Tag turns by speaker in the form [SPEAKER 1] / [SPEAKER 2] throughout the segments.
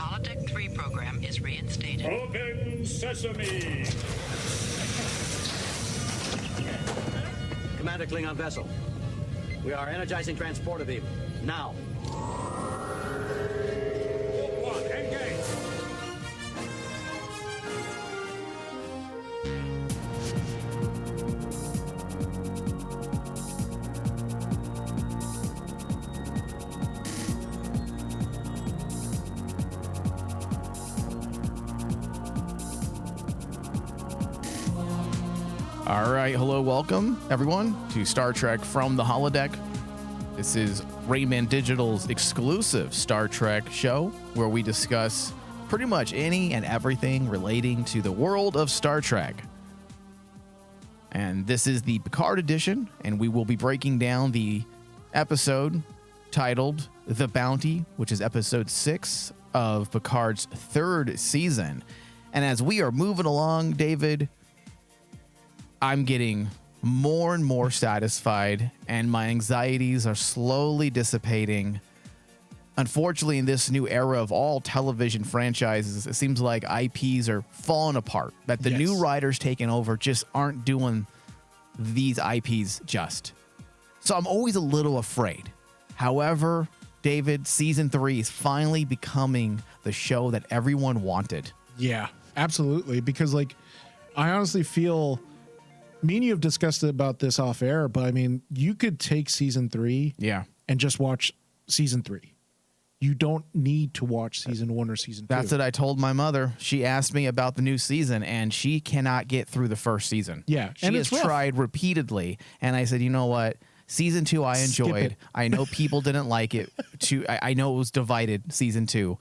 [SPEAKER 1] Holodeck 3 program is reinstated.
[SPEAKER 2] Open sesame!
[SPEAKER 3] Commander Klingon vessel. We are energizing transporter beam. Now.
[SPEAKER 2] One, engage!
[SPEAKER 4] All right, hello, welcome everyone to Star Trek from the Holodeck. This is Rayman Digital's exclusive Star Trek show where we discuss pretty much any and everything relating to the world of Star Trek. And this is the Picard edition, and we will be breaking down the episode titled The Bounty, which is episode 6 of Picard's 3rd season. And as we are moving along, David, I'm getting more and more satisfied, and my anxieties are slowly dissipating. Unfortunately, in this new era of all television franchises, it seems like IPs are falling apart, that the new writers taking over just aren't doing these IPs just. So I'm always a little afraid. However, David, season 3 is finally becoming the show that everyone wanted.
[SPEAKER 5] Yeah, absolutely. Because, like, I honestly feel... Me and you have discussed about this off air, but I mean, you could take season 3 and just watch season 3. You don't need to watch season 1 or season 2.
[SPEAKER 4] That's what I told my mother. She asked me about the new season, and she cannot get through the first season.
[SPEAKER 5] Yeah.
[SPEAKER 4] She has tried repeatedly, and I said, you know what? Season 2 I enjoyed. I know people didn't like it. I know it was divided, season 2.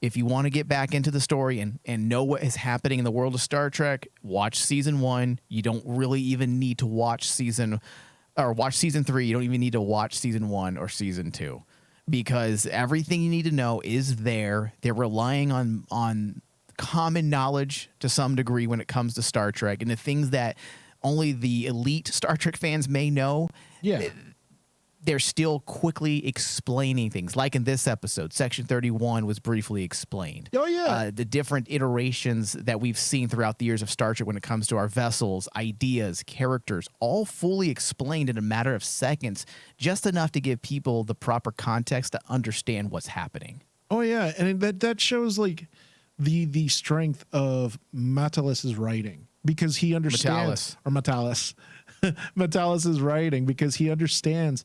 [SPEAKER 4] If you want to get back into the story and know what is happening in the world of Star Trek, watch season 1. You don't really even need to watch season 3. You don't even need to watch season 1 or season 2, because everything you need to know is there. They're relying on common knowledge to some degree when it comes to Star Trek, and the things that only the elite Star Trek fans may know.
[SPEAKER 5] Yeah.
[SPEAKER 4] They're still quickly explaining things. Like in this episode, Section 31 was briefly explained.
[SPEAKER 5] Oh, yeah.
[SPEAKER 4] The different iterations that we've seen throughout the years of Star Trek when it comes to our vessels, ideas, characters, all fully explained in a matter of seconds, just enough to give people the proper context to understand what's happening.
[SPEAKER 5] Oh, yeah. And that shows, like, the strength of Matalas's writing, because he understands... Matalas. Matalas's writing, because he understands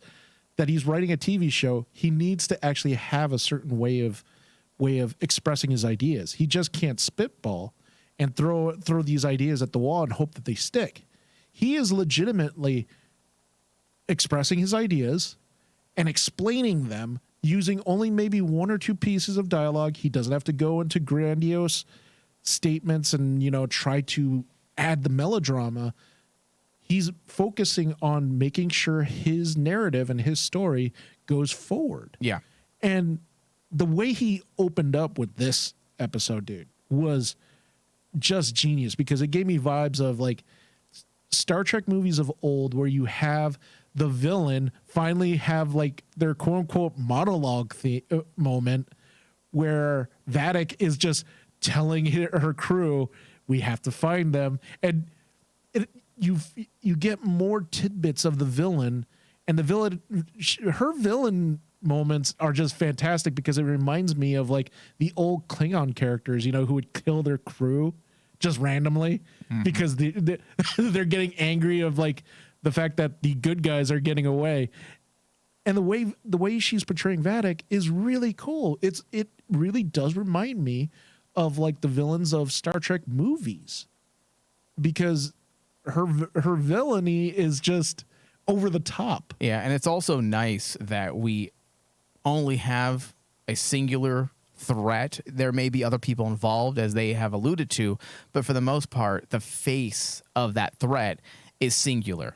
[SPEAKER 5] that he's writing a TV show. He needs to actually have a certain way of expressing his ideas. He just can't spitball and throw these ideas at the wall and hope that they stick. He is legitimately expressing his ideas and explaining them using only maybe 1 or 2 pieces of dialogue. He doesn't have to go into grandiose statements and, try to add the melodrama. He's focusing on making sure his narrative and his story goes forward.
[SPEAKER 4] Yeah.
[SPEAKER 5] And the way he opened up with this episode, dude, was just genius, because it gave me vibes of, like, Star Trek movies of old, where you have the villain finally have, like, their quote unquote monologue moment where Vadic is just telling her crew, we have to find them. And you get more tidbits of the villain, and her villain moments are just fantastic, because it reminds me of, like, the old Klingon characters, who would kill their crew just randomly because they're getting angry of, like, the fact that the good guys are getting away. And the way she's portraying Vadic is really cool. It really does remind me of, like, the villains of Star Trek movies, because her villainy is just over the top.
[SPEAKER 4] Yeah, and it's also nice that we only have a singular threat. There may be other people involved, as they have alluded to, but for the most part, the face of that threat is singular.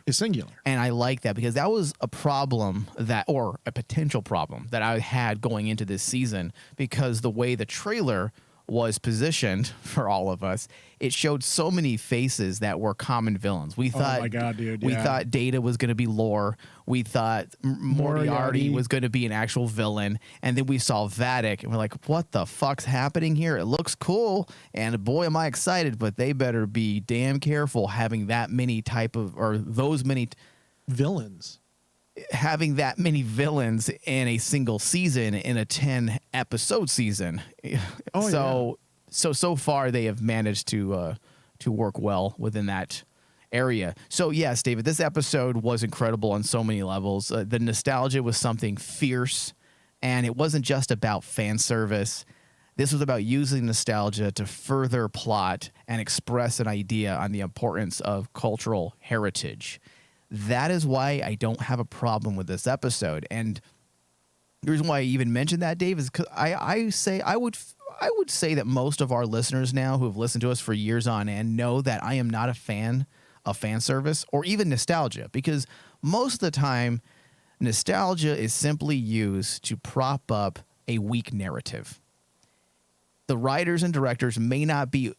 [SPEAKER 4] And I like that, because that was a problem or a potential problem that I had going into this season, because the way the trailer was positioned for all of us, it showed so many faces that were common villains. We thought,
[SPEAKER 5] oh my God, dude,
[SPEAKER 4] we
[SPEAKER 5] yeah.
[SPEAKER 4] thought Data was going to be Lore. We thought Moriarty was going to be an actual villain. And then we saw Vadic and we're like, what the fuck's happening here? It looks cool. And boy, am I excited, but they better be damn careful having that many
[SPEAKER 5] villains.
[SPEAKER 4] Having that many villains in a single season, in a 10 episode season. So far they have managed to work well within that area. So yes, David, this episode was incredible on so many levels. The nostalgia was something fierce, and it wasn't just about fan service. This was about using nostalgia to further plot and express an idea on the importance of cultural heritage. That is why I don't have a problem with this episode. And the reason why I even mentioned that, Dave, is because I would say that most of our listeners now who have listened to us for years on end know that I am not a fan of fan service or even nostalgia, because most of the time nostalgia is simply used to prop up a weak narrative. The writers and directors may not be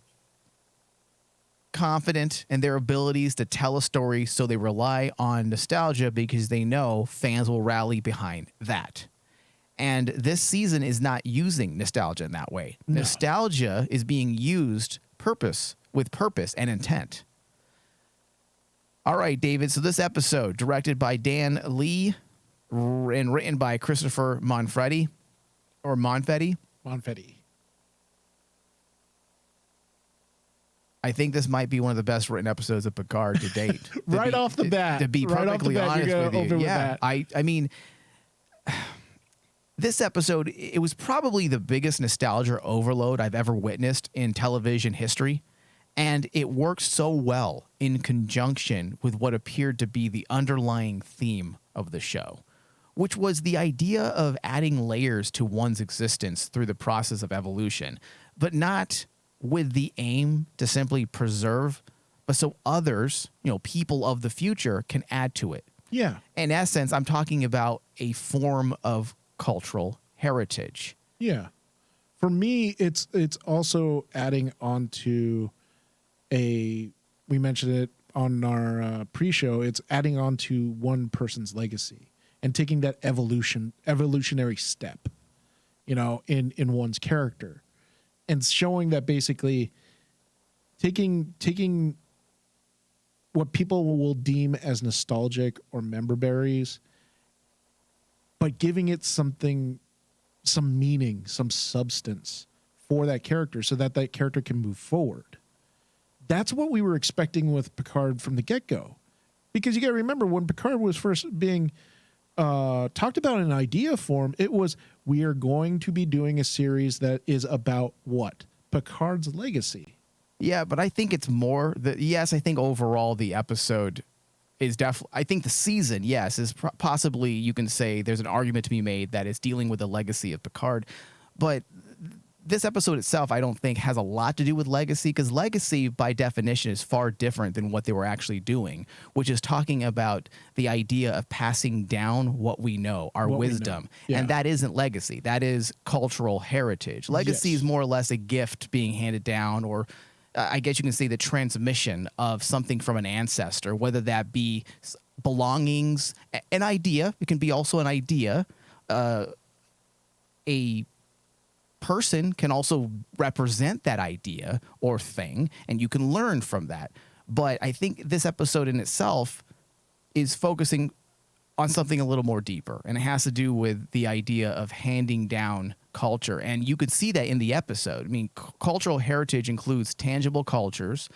[SPEAKER 4] confident in their abilities to tell a story, so they rely on nostalgia because they know fans will rally behind that. And this season is not using nostalgia in that way. No. Nostalgia is being used with purpose and intent. All right, David. So this episode, directed by Dan Lee and written by Christopher Monfetti. I think this might be one of the best written episodes of Picard to date.
[SPEAKER 5] Off the bat.
[SPEAKER 4] To be perfectly honest with you. Yeah, I mean, this episode, it was probably the biggest nostalgia overload I've ever witnessed in television history. And it worked so well in conjunction with what appeared to be the underlying theme of the show, which was the idea of adding layers to one's existence through the process of evolution, but not with the aim to simply preserve, but so others, people of the future can add to it.
[SPEAKER 5] Yeah.
[SPEAKER 4] In essence, I'm talking about a form of cultural heritage.
[SPEAKER 5] Yeah. For me, it's also adding on to we mentioned it on our pre-show, it's adding on to one person's legacy and taking that evolutionary step, in one's character. And showing that basically taking what people will deem as nostalgic or member berries, but giving it some meaning, some substance for that character so that character can move forward. That's what we were expecting with Picard from the get-go. Because you got to remember, when Picard was first being talked about in idea form, it was, we are going to be doing a series that is about what? Picard's legacy.
[SPEAKER 4] Yeah, but I think it's more that, yes, I think overall the episode is definitely, I think the season, yes, is possibly, you can say there's an argument to be made that it's dealing with the legacy of Picard. But this episode itself, I don't think has a lot to do with legacy, because legacy by definition is far different than what they were actually doing, which is talking about the idea of passing down what we know, our wisdom.
[SPEAKER 5] Yeah.
[SPEAKER 4] And that isn't legacy. That is cultural heritage. Legacy is more or less a gift being handed down, or I guess you can say the transmission of something from an ancestor, whether that be belongings, an idea. It can be also an idea, a person can also represent that idea or thing, and you can learn from that. But I think this episode in itself is focusing on something a little more deeper, and it has to do with the idea of handing down culture. And you could see that in the episode. I mean, cultural heritage includes tangible cultures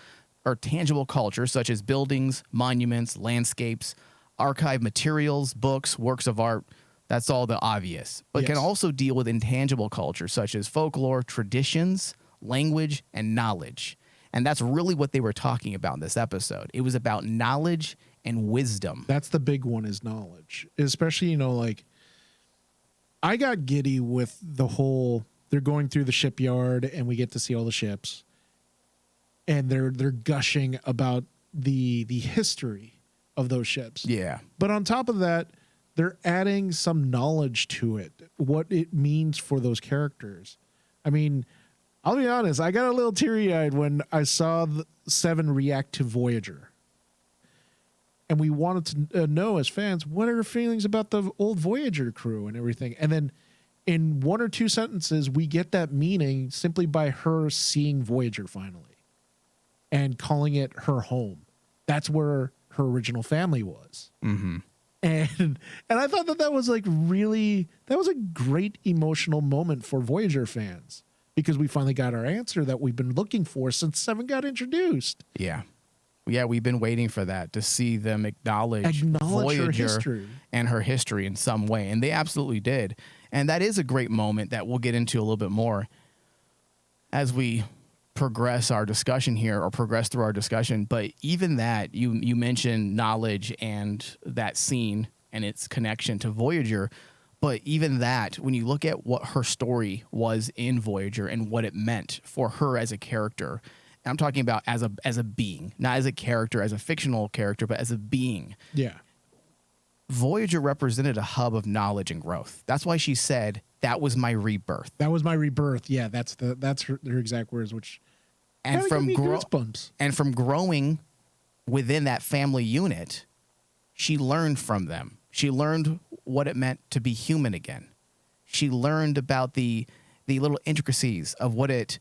[SPEAKER 4] such as buildings, monuments, landscapes, archive materials, books, works of art. That's all the obvious, but can also deal with intangible culture such as folklore, traditions, language, and knowledge. And that's really what they were talking about in this episode. It was about knowledge and wisdom.
[SPEAKER 5] That's the big one, is knowledge. Especially, I got giddy with the whole, they're going through the shipyard and we get to see all the ships. And they're gushing about the history of those ships.
[SPEAKER 4] Yeah.
[SPEAKER 5] But on top of that, they're adding some knowledge to it, what it means for those characters. I mean, I'll be honest, I got a little teary-eyed when I saw Seven react to Voyager. And we wanted to know as fans, what are her feelings about the old Voyager crew and everything? And then in one or two sentences, we get that meaning simply by her seeing Voyager finally and calling it her home. That's where her original family was.
[SPEAKER 4] Mm-hmm.
[SPEAKER 5] And I thought that was like really, that was a great emotional moment for Voyager fans because we finally got our answer that we've been looking for since Seven got introduced.
[SPEAKER 4] Yeah. Yeah, we've been waiting for that, to see them acknowledge Voyager
[SPEAKER 5] her history.
[SPEAKER 4] and her history in some way. And they absolutely did. And that is a great moment that we'll get into a little bit more as we progress our discussion here, or progress through our discussion. But even that, you mentioned knowledge and that scene and its connection to Voyager. But even that, when you look at what her story was in Voyager and what it meant for her as a character, I'm talking about as a being, not as a character, as a fictional character, but as a being.
[SPEAKER 5] Yeah.
[SPEAKER 4] Voyager represented a hub of knowledge and growth. That's why she said, that was my rebirth.
[SPEAKER 5] That was my rebirth. Yeah, that's her exact words, which
[SPEAKER 4] And from
[SPEAKER 5] goosebumps.
[SPEAKER 4] And from growing within that family unit, she learned from them. She learned what it meant to be human again. She learned about the little intricacies of what it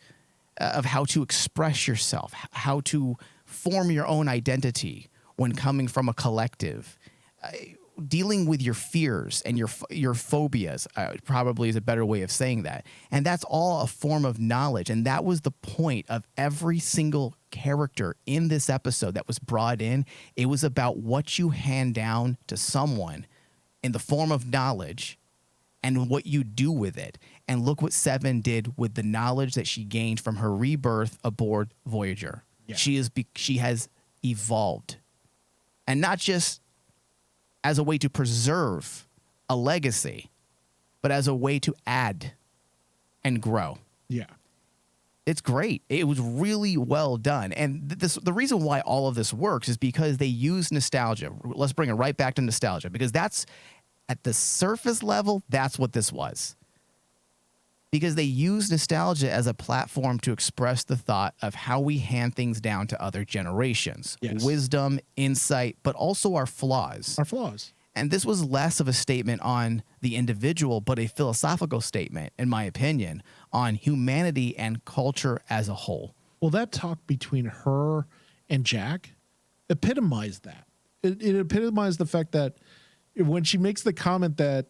[SPEAKER 4] of how to express yourself, how to form your own identity when coming from a collective, dealing with your fears and your phobias, probably is a better way of saying that. And that's all a form of knowledge. And that was the point of every single character in this episode that was brought in. It was about what you hand down to someone in the form of knowledge and what you do with it. And look what Seven did with the knowledge that she gained from her rebirth aboard Voyager.
[SPEAKER 5] Yeah.
[SPEAKER 4] She has evolved. And not just as a way to preserve a legacy, but as a way to add and grow.
[SPEAKER 5] Yeah.
[SPEAKER 4] It's great. It was really well done. And the reason why all of this works is because they use nostalgia. Let's bring it right back to nostalgia, because that's at the surface level, that's what this was. Because they use nostalgia as a platform to express the thought of how we hand things down to other generations.
[SPEAKER 5] Yes.
[SPEAKER 4] Wisdom, insight, but also our flaws.
[SPEAKER 5] Our flaws.
[SPEAKER 4] And this was less of a statement on the individual, but a philosophical statement, in my opinion, on humanity and culture as a whole.
[SPEAKER 5] Well, that talk between her and Jack epitomized that. It epitomized the fact that when she makes the comment that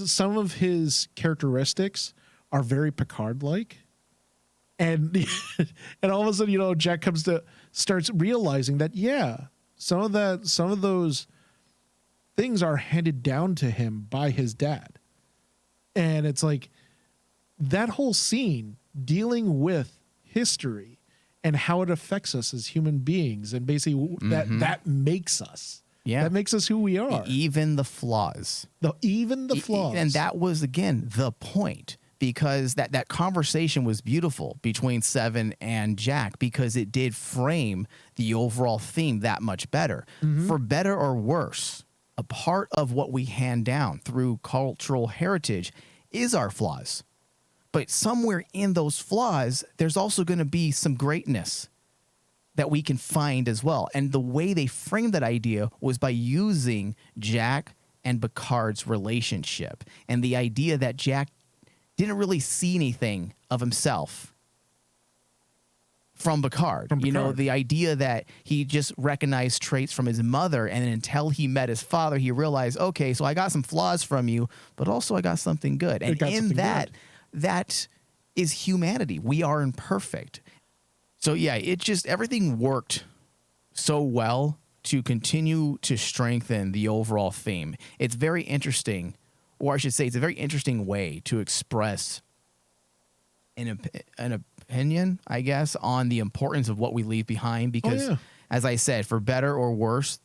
[SPEAKER 5] some of his characteristics are very Picard-like, and and all of a sudden, Jack starts realizing that, yeah, some of those things are handed down to him by his dad. And it's like that whole scene dealing with history and how it affects us as human beings, and basically that makes us.
[SPEAKER 4] Yeah.
[SPEAKER 5] That makes us who we are.
[SPEAKER 4] Even the flaws.
[SPEAKER 5] Even the flaws.
[SPEAKER 4] And that was, again, the point, because that conversation was beautiful between Seven and Jack, because it did frame the overall theme that much better.
[SPEAKER 5] Mm-hmm.
[SPEAKER 4] For better or worse, a part of what we hand down through cultural heritage is our flaws. But somewhere in those flaws, there's also going to be some greatness that we can find as well. And the way they framed that idea was by using Jack and Picard's relationship, and the idea that Jack didn't really see anything of himself from Picard. The idea that he just recognized traits from his mother, and until he met his father, he realized, okay, so I got some flaws from you, but also I got something good. And in that, that is humanity. We are imperfect. So yeah, everything worked so well to continue to strengthen the overall theme. It's very interesting, or I should say, it's a very interesting way to express an opinion, I guess, on the importance of what we leave behind. Because, as I said, for better or worse,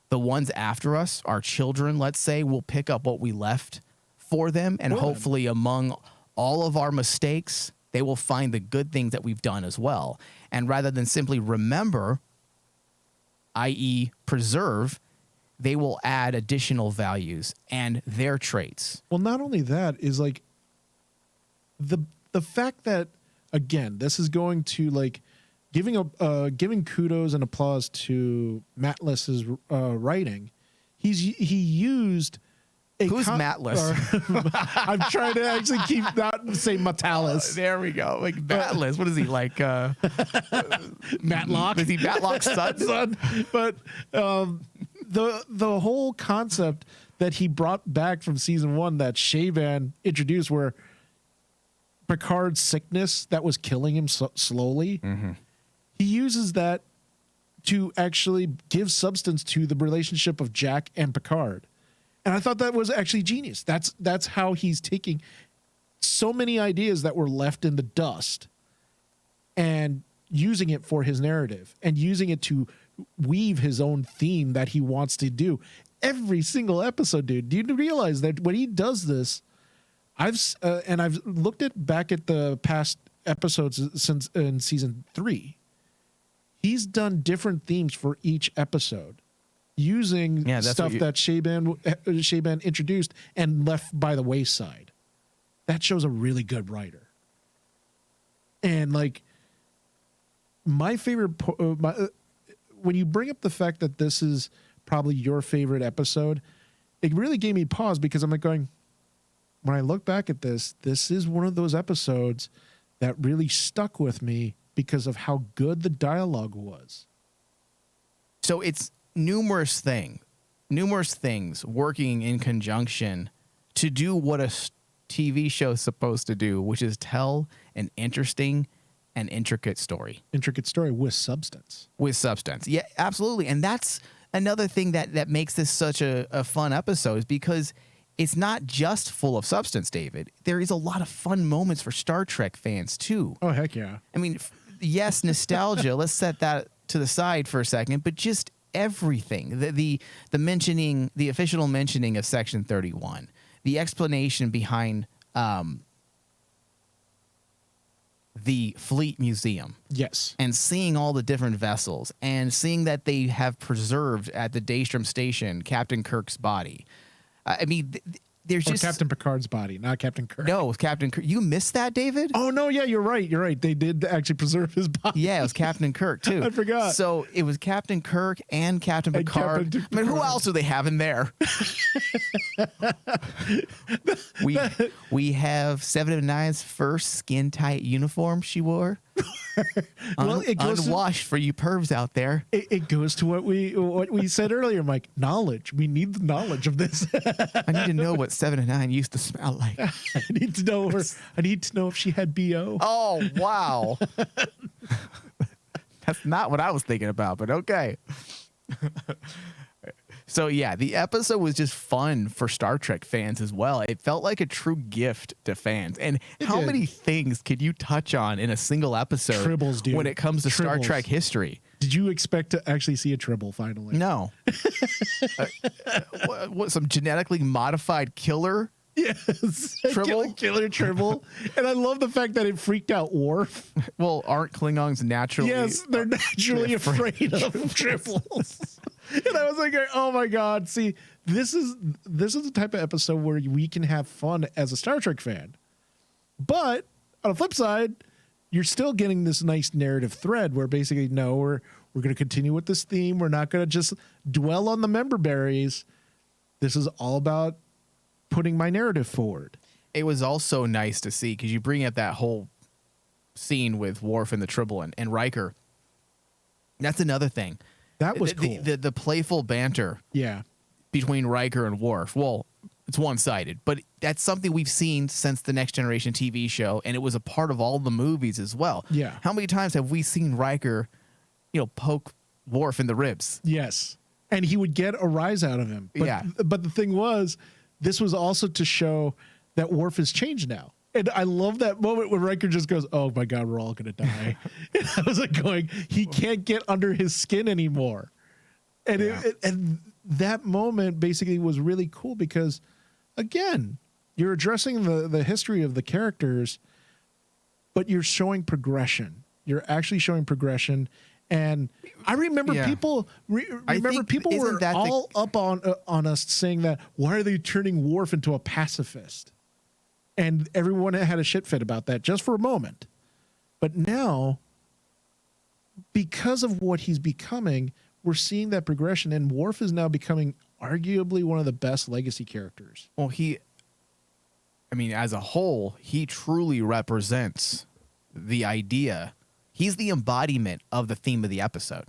[SPEAKER 4] the ones after us, our children, let's say, will pick up what we left for them, and hopefully among all of our mistakes, they will find the good things that we've done as well. And rather than simply remember, i.e. preserve, they will add additional values and their traits.
[SPEAKER 5] Well, not only that is like the fact that, again, this is going to like giving kudos and applause to Matless's writing. He used
[SPEAKER 4] Who's Matless?
[SPEAKER 5] I'm trying to actually keep not say Matalis.
[SPEAKER 4] There we go. Like Matless. What is he like?
[SPEAKER 5] Matlock.
[SPEAKER 4] Is he Matlock's son?
[SPEAKER 5] But the whole concept that he brought back from season 1 that Shaban introduced, where Picard's sickness that was killing him slowly, he uses that to actually give substance to the relationship of Jack and Picard. And I thought that was actually genius. That's how he's taking so many ideas that were left in the dust and using it for his narrative and using it to weave his own theme that he wants to do every single episode, dude. Do you realize that when he does this, I've looked back at the past episodes since in season 3, he's done different themes for each episode, using stuff that Shaban introduced and left by the wayside. That shows a really good writer. And like my favorite, when you bring up the fact that this is probably your favorite episode, it really gave me pause, because I'm like going, when I look back at this is one of those episodes that really stuck with me because of how good the dialogue was.
[SPEAKER 4] So it's numerous things working in conjunction to do what a TV show is supposed to do, which is tell an interesting and intricate story.
[SPEAKER 5] Intricate story with substance.
[SPEAKER 4] With substance. Yeah, absolutely. And that's another thing that makes this such a fun episode, is because it's not just full of substance, David. There is a lot of fun moments for Star Trek fans, too.
[SPEAKER 5] Oh, heck yeah.
[SPEAKER 4] I mean, yes, nostalgia. Let's set that to the side for a second, but just everything. The mentioning, the official mentioning of Section 31, the explanation behind the Fleet Museum.
[SPEAKER 5] Yes.
[SPEAKER 4] And seeing all the different vessels, and seeing that they have preserved at the Daystrom Station Captain Kirk's body. I mean, there's just
[SPEAKER 5] Captain Picard's body, not Captain Kirk.
[SPEAKER 4] No, it was Captain Kirk. You missed that, David?
[SPEAKER 5] Oh no, yeah, you're right. You're right. They did actually preserve his body.
[SPEAKER 4] Yeah, it was Captain Kirk too.
[SPEAKER 5] I forgot.
[SPEAKER 4] So it was Captain Kirk and Captain Picard.
[SPEAKER 5] Captain
[SPEAKER 4] I mean, who
[SPEAKER 5] Picard.
[SPEAKER 4] else do they have in there? we have 7 of 9's first skin tight uniform she wore.
[SPEAKER 5] Well, it goes
[SPEAKER 4] unwashed for you pervs out there.
[SPEAKER 5] It goes to what we said earlier, Mike. Knowledge. We need the knowledge of this.
[SPEAKER 4] I need to know what 7 of 9 used to smell like.
[SPEAKER 5] I need to know her. I need to know if she had BO.
[SPEAKER 4] Oh, wow. That's not what I was thinking about, but okay. So, yeah, the episode was just fun for Star Trek fans as well. It felt like a true gift to fans. And how many things could you touch on in a single episode
[SPEAKER 5] Tribbles, dude.
[SPEAKER 4] when it comes to Star
[SPEAKER 5] Tribbles.
[SPEAKER 4] Trek history?
[SPEAKER 5] Did you expect to actually see a Tribble finally?
[SPEAKER 4] No. What, some genetically modified killer?
[SPEAKER 5] Yes.
[SPEAKER 4] Tribble?
[SPEAKER 5] Killer Tribble. And I love the fact that it freaked out Worf.
[SPEAKER 4] Well, aren't Klingons naturally?
[SPEAKER 5] Yes, they're naturally afraid of Tribbles. And I was like, oh my God. See, this is the type of episode where we can have fun as a Star Trek fan. But on the flip side, you're still getting this nice narrative thread where basically, no, we're going to continue with this theme. We're not going to just dwell on the member berries. This is all about putting my narrative forward.
[SPEAKER 4] It was also nice to see, because you bring up that whole scene with Worf and the Tribble and Riker. That's another thing.
[SPEAKER 5] That was cool.
[SPEAKER 4] The playful banter between Riker and Worf. Well, it's one-sided, but that's something we've seen since the Next Generation TV show, and it was a part of all the movies as well.
[SPEAKER 5] Yeah.
[SPEAKER 4] How many times have we seen Riker, poke Worf in the ribs?
[SPEAKER 5] Yes. And he would get a rise out of him. But,
[SPEAKER 4] Yeah.
[SPEAKER 5] But the thing was, this was also to show that Worf has changed now. And I love that moment when Riker just goes, oh my God, we're all going to die. And I was like going, he can't get under his skin anymore. And and that moment basically was really cool because, again, you're addressing the history of the characters, but you're showing progression. You're actually showing progression. And I remember people people were all up on us saying that, why are they turning Worf into a pacifist? And everyone had a shit fit about that just for a moment. But now, because of what he's becoming, we're seeing that progression, and Worf is now becoming arguably one of the best legacy characters.
[SPEAKER 4] Well, as a whole, he truly represents the idea. He's the embodiment of the theme of the episode.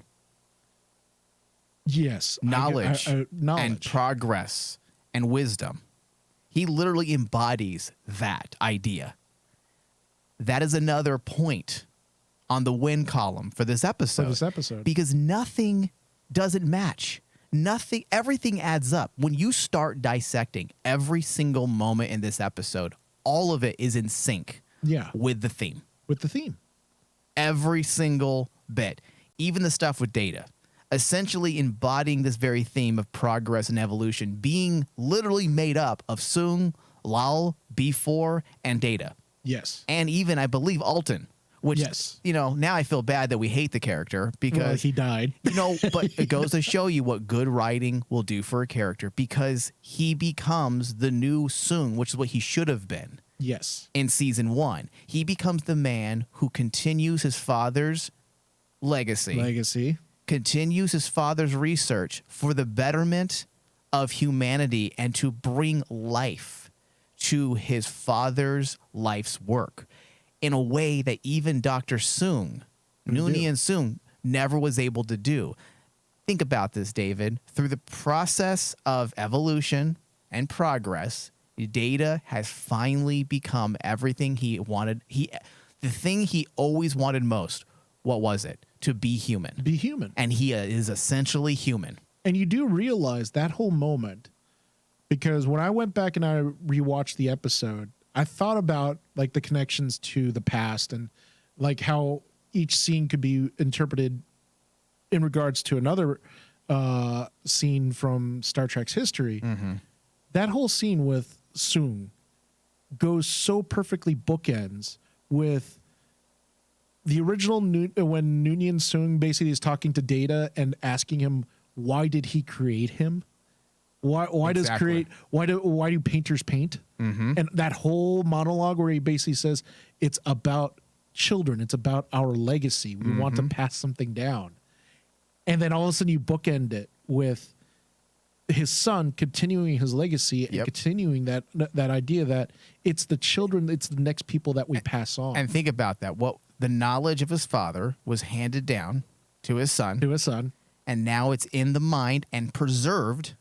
[SPEAKER 5] Yes.
[SPEAKER 4] Knowledge,
[SPEAKER 5] knowledge.
[SPEAKER 4] and progress and wisdom. He literally embodies that idea. That is another point on the win column for this episode. Because nothing doesn't match. Nothing, everything adds up. When you start dissecting every single moment in this episode, all of it is in sync with the theme. Every single bit. Even the stuff with Data. Essentially embodying this very theme of progress and evolution, being literally made up of Soong, Lal, B4, and Data.
[SPEAKER 5] Yes.
[SPEAKER 4] And even, I believe, Alton. Which, now I feel bad that we hate the character because
[SPEAKER 5] he died.
[SPEAKER 4] But it goes to show you what good writing will do for a character, because he becomes the new Soong, which is what he should have been.
[SPEAKER 5] Yes.
[SPEAKER 4] In season 1, he becomes the man who continues his father's legacy, continues his father's research for the betterment of humanity and to bring life to his father's life's work in a way that even Dr. Soong, Noonien Soong, never was able to do. Think about this, David. Through the process of evolution and progress, Data has finally become everything he wanted. The thing he always wanted most, what was it? To be human.
[SPEAKER 5] Be human.
[SPEAKER 4] And he is essentially human.
[SPEAKER 5] And you do realize that whole moment, because when I went back and I rewatched the episode, I thought about like the connections to the past and like how each scene could be interpreted in regards to another scene from Star Trek's history.
[SPEAKER 4] Mm-hmm.
[SPEAKER 5] That whole scene with Soong goes so perfectly bookends with the original when Noonien Soong basically is talking to Data and asking him, why did he create him? Why do painters paint?
[SPEAKER 4] Mm-hmm.
[SPEAKER 5] And that whole monologue where he basically says it's about children, it's about our legacy. We want to pass something down. And then all of a sudden you bookend it with his son continuing his legacy and continuing that idea that it's the children, it's the next people that we pass on.
[SPEAKER 4] And think about that. What the knowledge of his father was handed down to his son. And now it's in the mind and preserved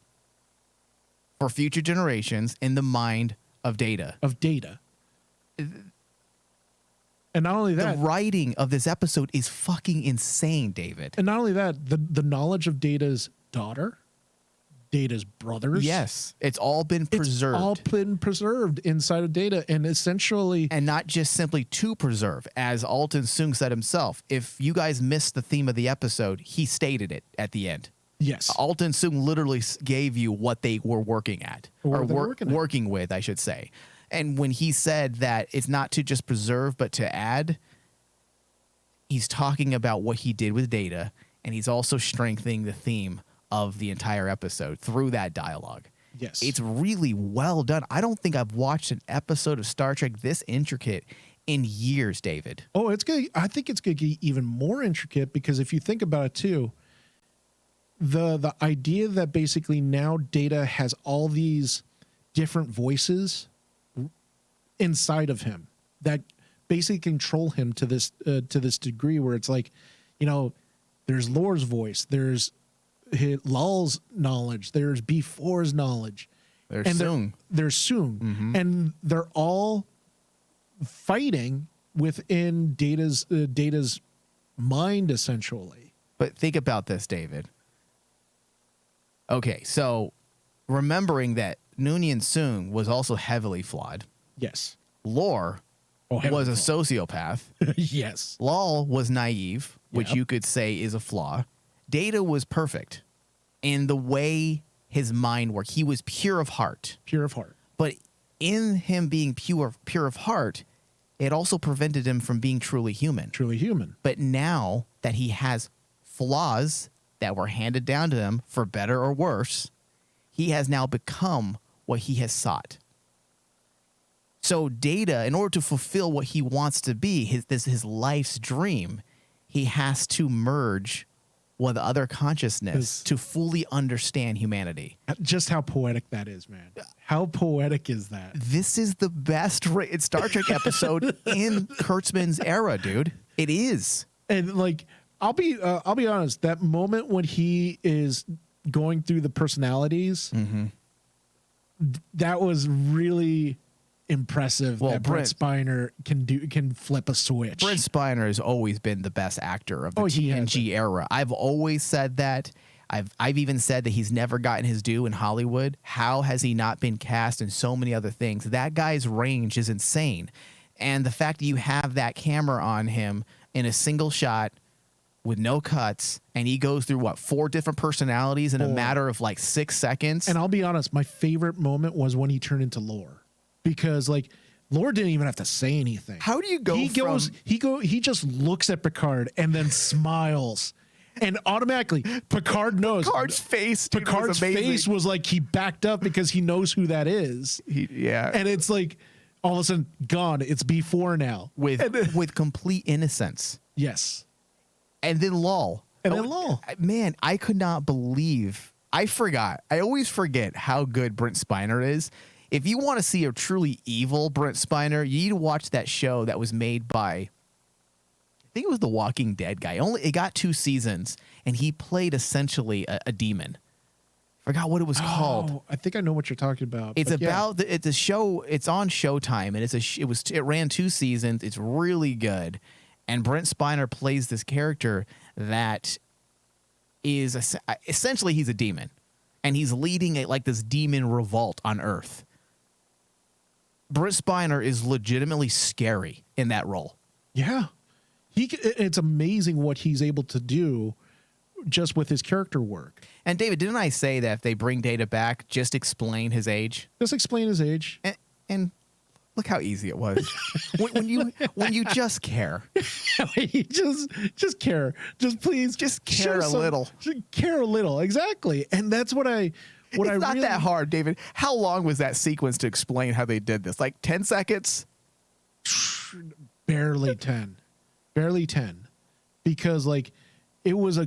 [SPEAKER 4] for future generations in the mind of Data.
[SPEAKER 5] And not only that,
[SPEAKER 4] the writing of this episode is fucking insane, David.
[SPEAKER 5] And not only that, the knowledge of Data's daughter, Data's brothers.
[SPEAKER 4] Yes, it's all been preserved.
[SPEAKER 5] It's all been preserved inside of Data, and essentially,
[SPEAKER 4] and not just simply to preserve, as Alton Soong said himself. If you guys missed the theme of the episode, he stated it at the end.
[SPEAKER 5] Yes,
[SPEAKER 4] Alton Soong literally gave you what they were working at, working with, I should say. And when he said that it's not to just preserve, but to add, he's talking about what he did with Data, and he's also strengthening the theme of the entire episode through that dialogue.
[SPEAKER 5] Yes.
[SPEAKER 4] It's really well done. I don't think I've watched an episode of Star Trek this intricate in years, David.
[SPEAKER 5] Oh, it's good. I think it's going to get even more intricate because if you think about it too, the idea that basically now Data has all these different voices inside of him that basically control him to this degree where it's like, there's Lore's voice, there's Lal's knowledge, there's B4's knowledge,
[SPEAKER 4] there's Soong.
[SPEAKER 5] Mm-hmm. And they're all fighting within Data's mind, essentially.
[SPEAKER 4] But think about this, David. Okay, so remembering that Noonien Soong was also heavily flawed.
[SPEAKER 5] Yes.
[SPEAKER 4] Lore was a sociopath.
[SPEAKER 5] Yes.
[SPEAKER 4] Lal was naive, which you could say is a flaw. Data was perfect in the way his mind worked. He was pure of heart. But in him being pure of heart, it also prevented him from being truly human. But now that he has flaws that were handed down to him for better or worse, he has now become what he has sought. So Data, in order to fulfill what he wants to be, his life's dream, he has to merge with other consciousness to fully understand humanity.
[SPEAKER 5] Just how poetic that is, man. How poetic is that?
[SPEAKER 4] This is the best Star Trek episode in Kurtzman's era, dude. It is.
[SPEAKER 5] And like, I'll be honest. That moment when he is going through the personalities, that was really impressive.
[SPEAKER 4] Well,
[SPEAKER 5] that Brent Spiner can flip a switch.
[SPEAKER 4] Brent Spiner has always been the best actor of the TNG era. I've always said that. I've even said that he's never gotten his due in Hollywood. How has he not been cast in so many other things? That guy's range is insane. And the fact that you have that camera on him in a single shot with no cuts, and he goes through, 4 different personalities in a matter of like 6 seconds.
[SPEAKER 5] And I'll be honest, my favorite moment was when he turned into Lore. Because like Lore didn't even have to say anything.
[SPEAKER 4] How do you go?
[SPEAKER 5] He just looks at Picard and then smiles, and automatically Picard knows.
[SPEAKER 4] Picard's face
[SPEAKER 5] was like he backed up because he knows who that is. And it's like all of a sudden gone. It's before now
[SPEAKER 4] with complete innocence.
[SPEAKER 5] Yes,
[SPEAKER 4] and then lull. Man, I could not believe. I forgot. I always forget how good Brent Spiner is. If you want to see a truly evil Brent Spiner, you need to watch that show that was made by, I think it was the Walking Dead guy. It got 2 seasons, and he played essentially a demon. Forgot what it was called.
[SPEAKER 5] I think I know what you're talking about.
[SPEAKER 4] It's about it's a show. It's on Showtime, and it ran 2 seasons. It's really good, and Brent Spiner plays this character that is essentially he's a demon, and he's leading this demon revolt on Earth. Brent Spiner is legitimately scary in that role.
[SPEAKER 5] Yeah. It's amazing what he's able to do just with his character work.
[SPEAKER 4] And David, didn't I say that if they bring Data back, just explain his age?
[SPEAKER 5] Just explain his age.
[SPEAKER 4] And look how easy it was. when you just care. just care. Just please.
[SPEAKER 5] Just
[SPEAKER 4] care a little.
[SPEAKER 5] Just care a little. Exactly. And that's what it's not
[SPEAKER 4] that hard, David. How long was that sequence to explain how they did this? Like 10 seconds?
[SPEAKER 5] Barely 10. Barely 10. Because like it was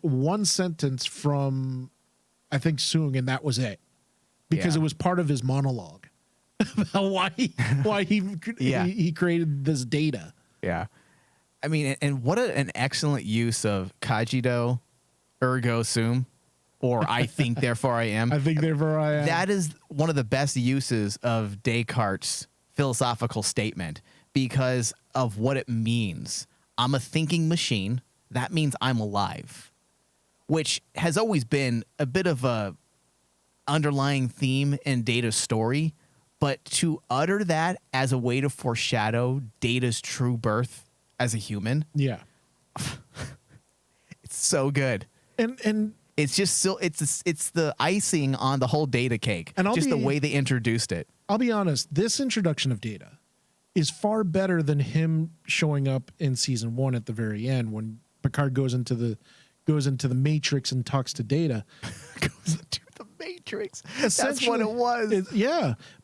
[SPEAKER 5] one sentence from I think Soong, and that was it. Because it was part of his monologue about why he created this Data.
[SPEAKER 4] Yeah. I mean, and what an excellent use of Kajido, ergo sum. Or I think, therefore I am.
[SPEAKER 5] I think, therefore I am.
[SPEAKER 4] That is one of the best uses of Descartes' philosophical statement because of what it means. I'm a thinking machine. That means I'm alive, which has always been a bit of a underlying theme in Data's story. But to utter that as a way to foreshadow Data's true birth as a human.
[SPEAKER 5] Yeah.
[SPEAKER 4] It's so good.
[SPEAKER 5] And
[SPEAKER 4] it's just so it's the icing on the whole Data cake. And the way they introduced it.
[SPEAKER 5] I'll be honest, this introduction of Data is far better than him showing up in season 1 at the very end when Picard goes into the Matrix and talks to Data.
[SPEAKER 4] Goes into the Matrix. That's what it was.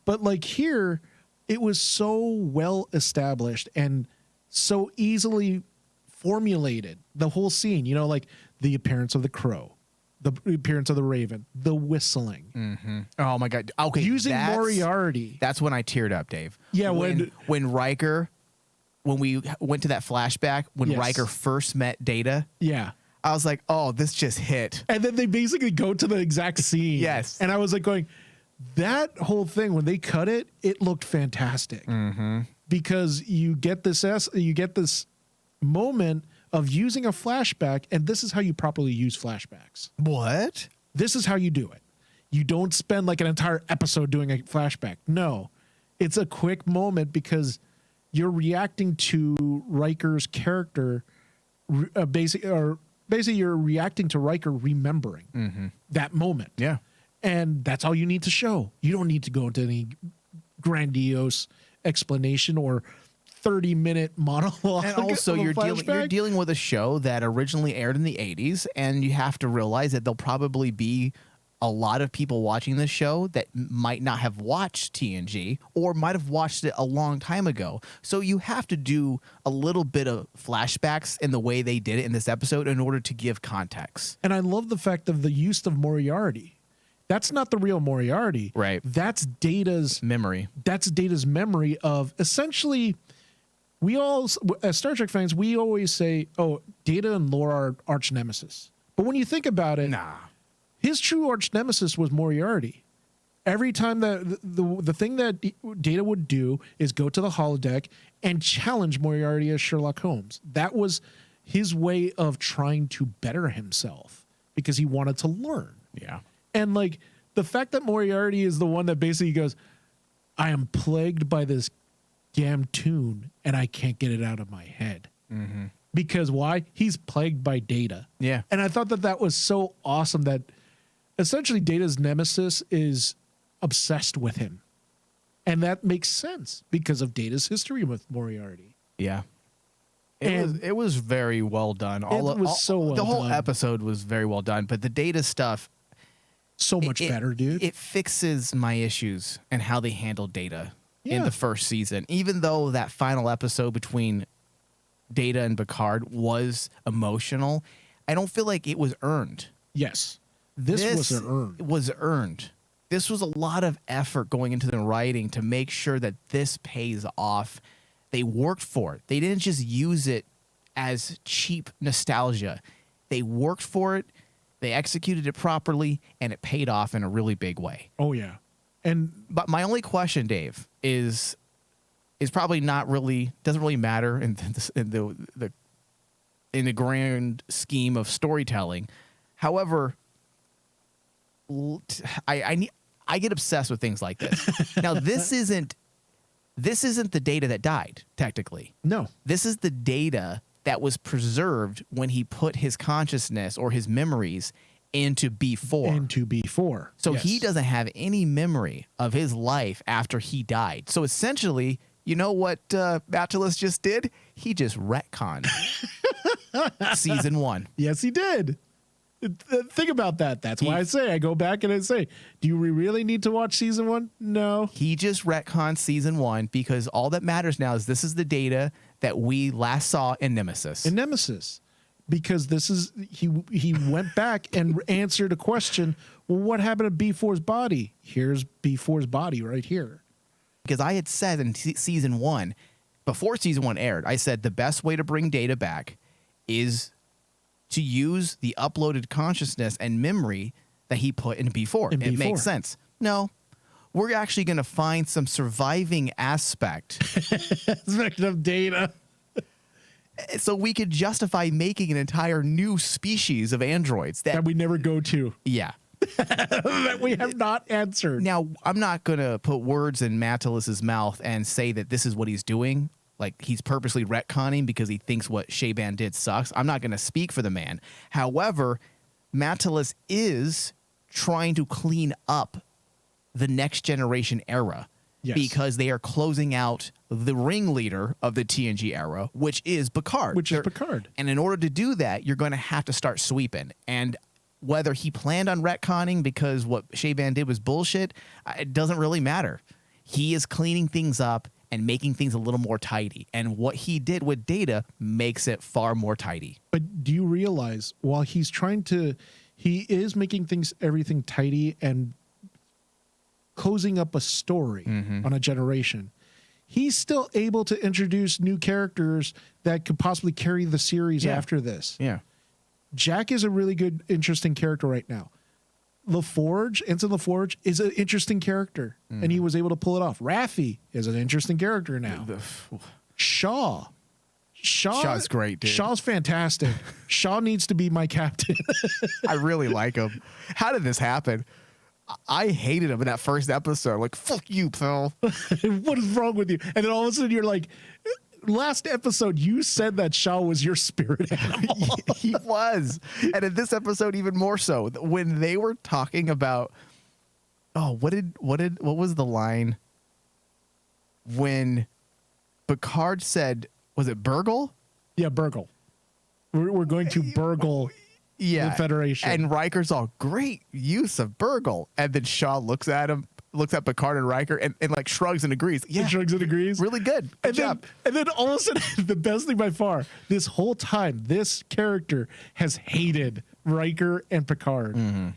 [SPEAKER 5] But like here, it was so well established and so easily formulated. The whole scene, like the appearance of the crow, the appearance of the raven, the whistling.
[SPEAKER 4] Mm-hmm. Oh my God! Okay,
[SPEAKER 5] using Moriarty.
[SPEAKER 4] That's when I teared up, Dave.
[SPEAKER 5] Yeah,
[SPEAKER 4] when Riker, when we went to that flashback when Riker first met Data.
[SPEAKER 5] Yeah,
[SPEAKER 4] I was like, oh, this just hit.
[SPEAKER 5] And then they basically go to the exact scene.
[SPEAKER 4] Yes,
[SPEAKER 5] and I was like going, that whole thing when they cut it, it looked fantastic because you get this moment of using a flashback, and this is how you properly use flashbacks.
[SPEAKER 4] What?
[SPEAKER 5] This is how you do it. You don't spend like an entire episode doing a flashback. No, it's a quick moment because you're reacting to Riker's character. Basically, you're reacting to Riker remembering that moment.
[SPEAKER 4] Yeah,
[SPEAKER 5] and that's all you need to show. You don't need to go into any grandiose explanation or 30-minute monologue.
[SPEAKER 4] And also, you're dealing with a show that originally aired in the 80s, and you have to realize that there'll probably be a lot of people watching this show that might not have watched TNG or might have watched it a long time ago. So you have to do a little bit of flashbacks in the way they did it in this episode in order to give context.
[SPEAKER 5] And I love the fact of the use of Moriarty. That's not the real Moriarty.
[SPEAKER 4] Right.
[SPEAKER 5] That's Data's
[SPEAKER 4] Memory.
[SPEAKER 5] That's Data's memory of essentially, we all, as Star Trek fans, we always say, oh, Data and Lore are arch nemesis. But when you think about it,
[SPEAKER 4] Nah.
[SPEAKER 5] his true arch nemesis was Moriarty. Every time that the thing that Data would do is go to the holodeck and challenge Moriarty as Sherlock Holmes. That was his way of trying to better himself because he wanted to learn.
[SPEAKER 4] Yeah.
[SPEAKER 5] And like the fact that Moriarty is the one that basically goes, I am plagued by this damn tune and I can't get it out of my head.
[SPEAKER 4] Mm-hmm.
[SPEAKER 5] Because why? He's plagued by Data.
[SPEAKER 4] Yeah.
[SPEAKER 5] And I thought that that was so awesome that essentially Data's nemesis is obsessed with him. And that makes sense because of Data's history with Moriarty.
[SPEAKER 4] Yeah.
[SPEAKER 5] And
[SPEAKER 4] It was very well done.
[SPEAKER 5] So well
[SPEAKER 4] the whole
[SPEAKER 5] done.
[SPEAKER 4] episode was very well done, but the Data stuff,
[SPEAKER 5] So much better, dude.
[SPEAKER 4] It fixes my issues and how they handle Data in
[SPEAKER 5] Yeah.
[SPEAKER 4] the first season. Even though that final episode between Data and Picard was emotional, I don't feel like it was earned.
[SPEAKER 5] Yes. This was an earn.
[SPEAKER 4] was earned. This was a lot of effort going into the writing to make sure that this pays off. They worked for it. They didn't just use it as cheap nostalgia. They worked for it. They executed it properly, and it paid off in a really big way.
[SPEAKER 5] Oh, yeah. And
[SPEAKER 4] But my only question, Dave, is probably not really, doesn't really matter in the grand scheme of storytelling. However, I get obsessed with things like this. Now, this isn't the Data that died, technically.
[SPEAKER 5] no.
[SPEAKER 4] This is the Data that was preserved when he put his consciousness or his memories into B4.
[SPEAKER 5] Into B4.
[SPEAKER 4] So
[SPEAKER 5] Yes.
[SPEAKER 4] he doesn't have any memory of his life after he died. So essentially, you know what Bachelus just did? He just retconned season 1.
[SPEAKER 5] Yes, he did. Think about that. That's why I say, I go back and I say, do we really need to watch season 1? No.
[SPEAKER 4] He just retconned season 1 because all that matters now is this is the Data that we last saw in Nemesis.
[SPEAKER 5] In Nemesis. Because this is, he went back and answered a question. Well, what happened to B4's body? Here's B4's body right here.
[SPEAKER 4] Because I had said in season 1, before season 1 aired, I said the best way to bring Data back is to use the uploaded consciousness and memory that he put in B4.
[SPEAKER 5] In
[SPEAKER 4] It
[SPEAKER 5] B4.
[SPEAKER 4] makes sense. No, we're actually going to find some surviving aspect
[SPEAKER 5] Speaking of Data.
[SPEAKER 4] so we could justify making an entire new species of androids
[SPEAKER 5] That we never go to.
[SPEAKER 4] yeah.
[SPEAKER 5] That we have not answered.
[SPEAKER 4] Now, I'm not going to put words in Matalus's mouth and say that this is what he's doing. Like he's purposely retconning because he thinks what Shaban did sucks. I'm not going to speak for the man. However, Matalus is trying to clean up the next generation era.
[SPEAKER 5] Yes.
[SPEAKER 4] Because they are closing out the ringleader of the TNG era, which is Picard.
[SPEAKER 5] Which is Picard.
[SPEAKER 4] And in order to do that, you're going to have to start sweeping. And whether he planned on retconning because what Shaban did was bullshit, it doesn't really matter. He is cleaning things up and making things a little more tidy. And what he did with Data makes it far more tidy.
[SPEAKER 5] But do you realize while he's trying to, he is making everything tidy and closing up a story on a generation, he's still able to introduce new characters that could possibly carry the series after this.
[SPEAKER 4] Yeah.
[SPEAKER 5] Jack is a really good, interesting character right now. LaForge, Ensign LaForge, is an interesting character, and he was able to pull it off. Raffi is an interesting character now. Shaw's
[SPEAKER 4] great, dude.
[SPEAKER 5] Shaw's fantastic. Shaw needs to be my captain.
[SPEAKER 4] I really like him. How did this happen? I hated him in that first episode. Like, fuck you, pal.
[SPEAKER 5] What is wrong with you? And then all of a sudden you're like, last episode you said that Shaw was your spirit animal.
[SPEAKER 4] He was. And in this episode, even more so. When they were talking about, what was the line? When Picard said, was it Burgle?
[SPEAKER 5] Yeah, Burgle. We're going to Burgle. the Federation.
[SPEAKER 4] And Riker's all, great use of Burgle. And then Shaw looks at Picard and Riker and like shrugs and agrees. Yeah,
[SPEAKER 5] shrugs and agrees.
[SPEAKER 4] Really good. Good job.
[SPEAKER 5] And then all of a sudden, the best thing by far, this whole time, this character has hated Riker and Picard.
[SPEAKER 4] Mm-hmm.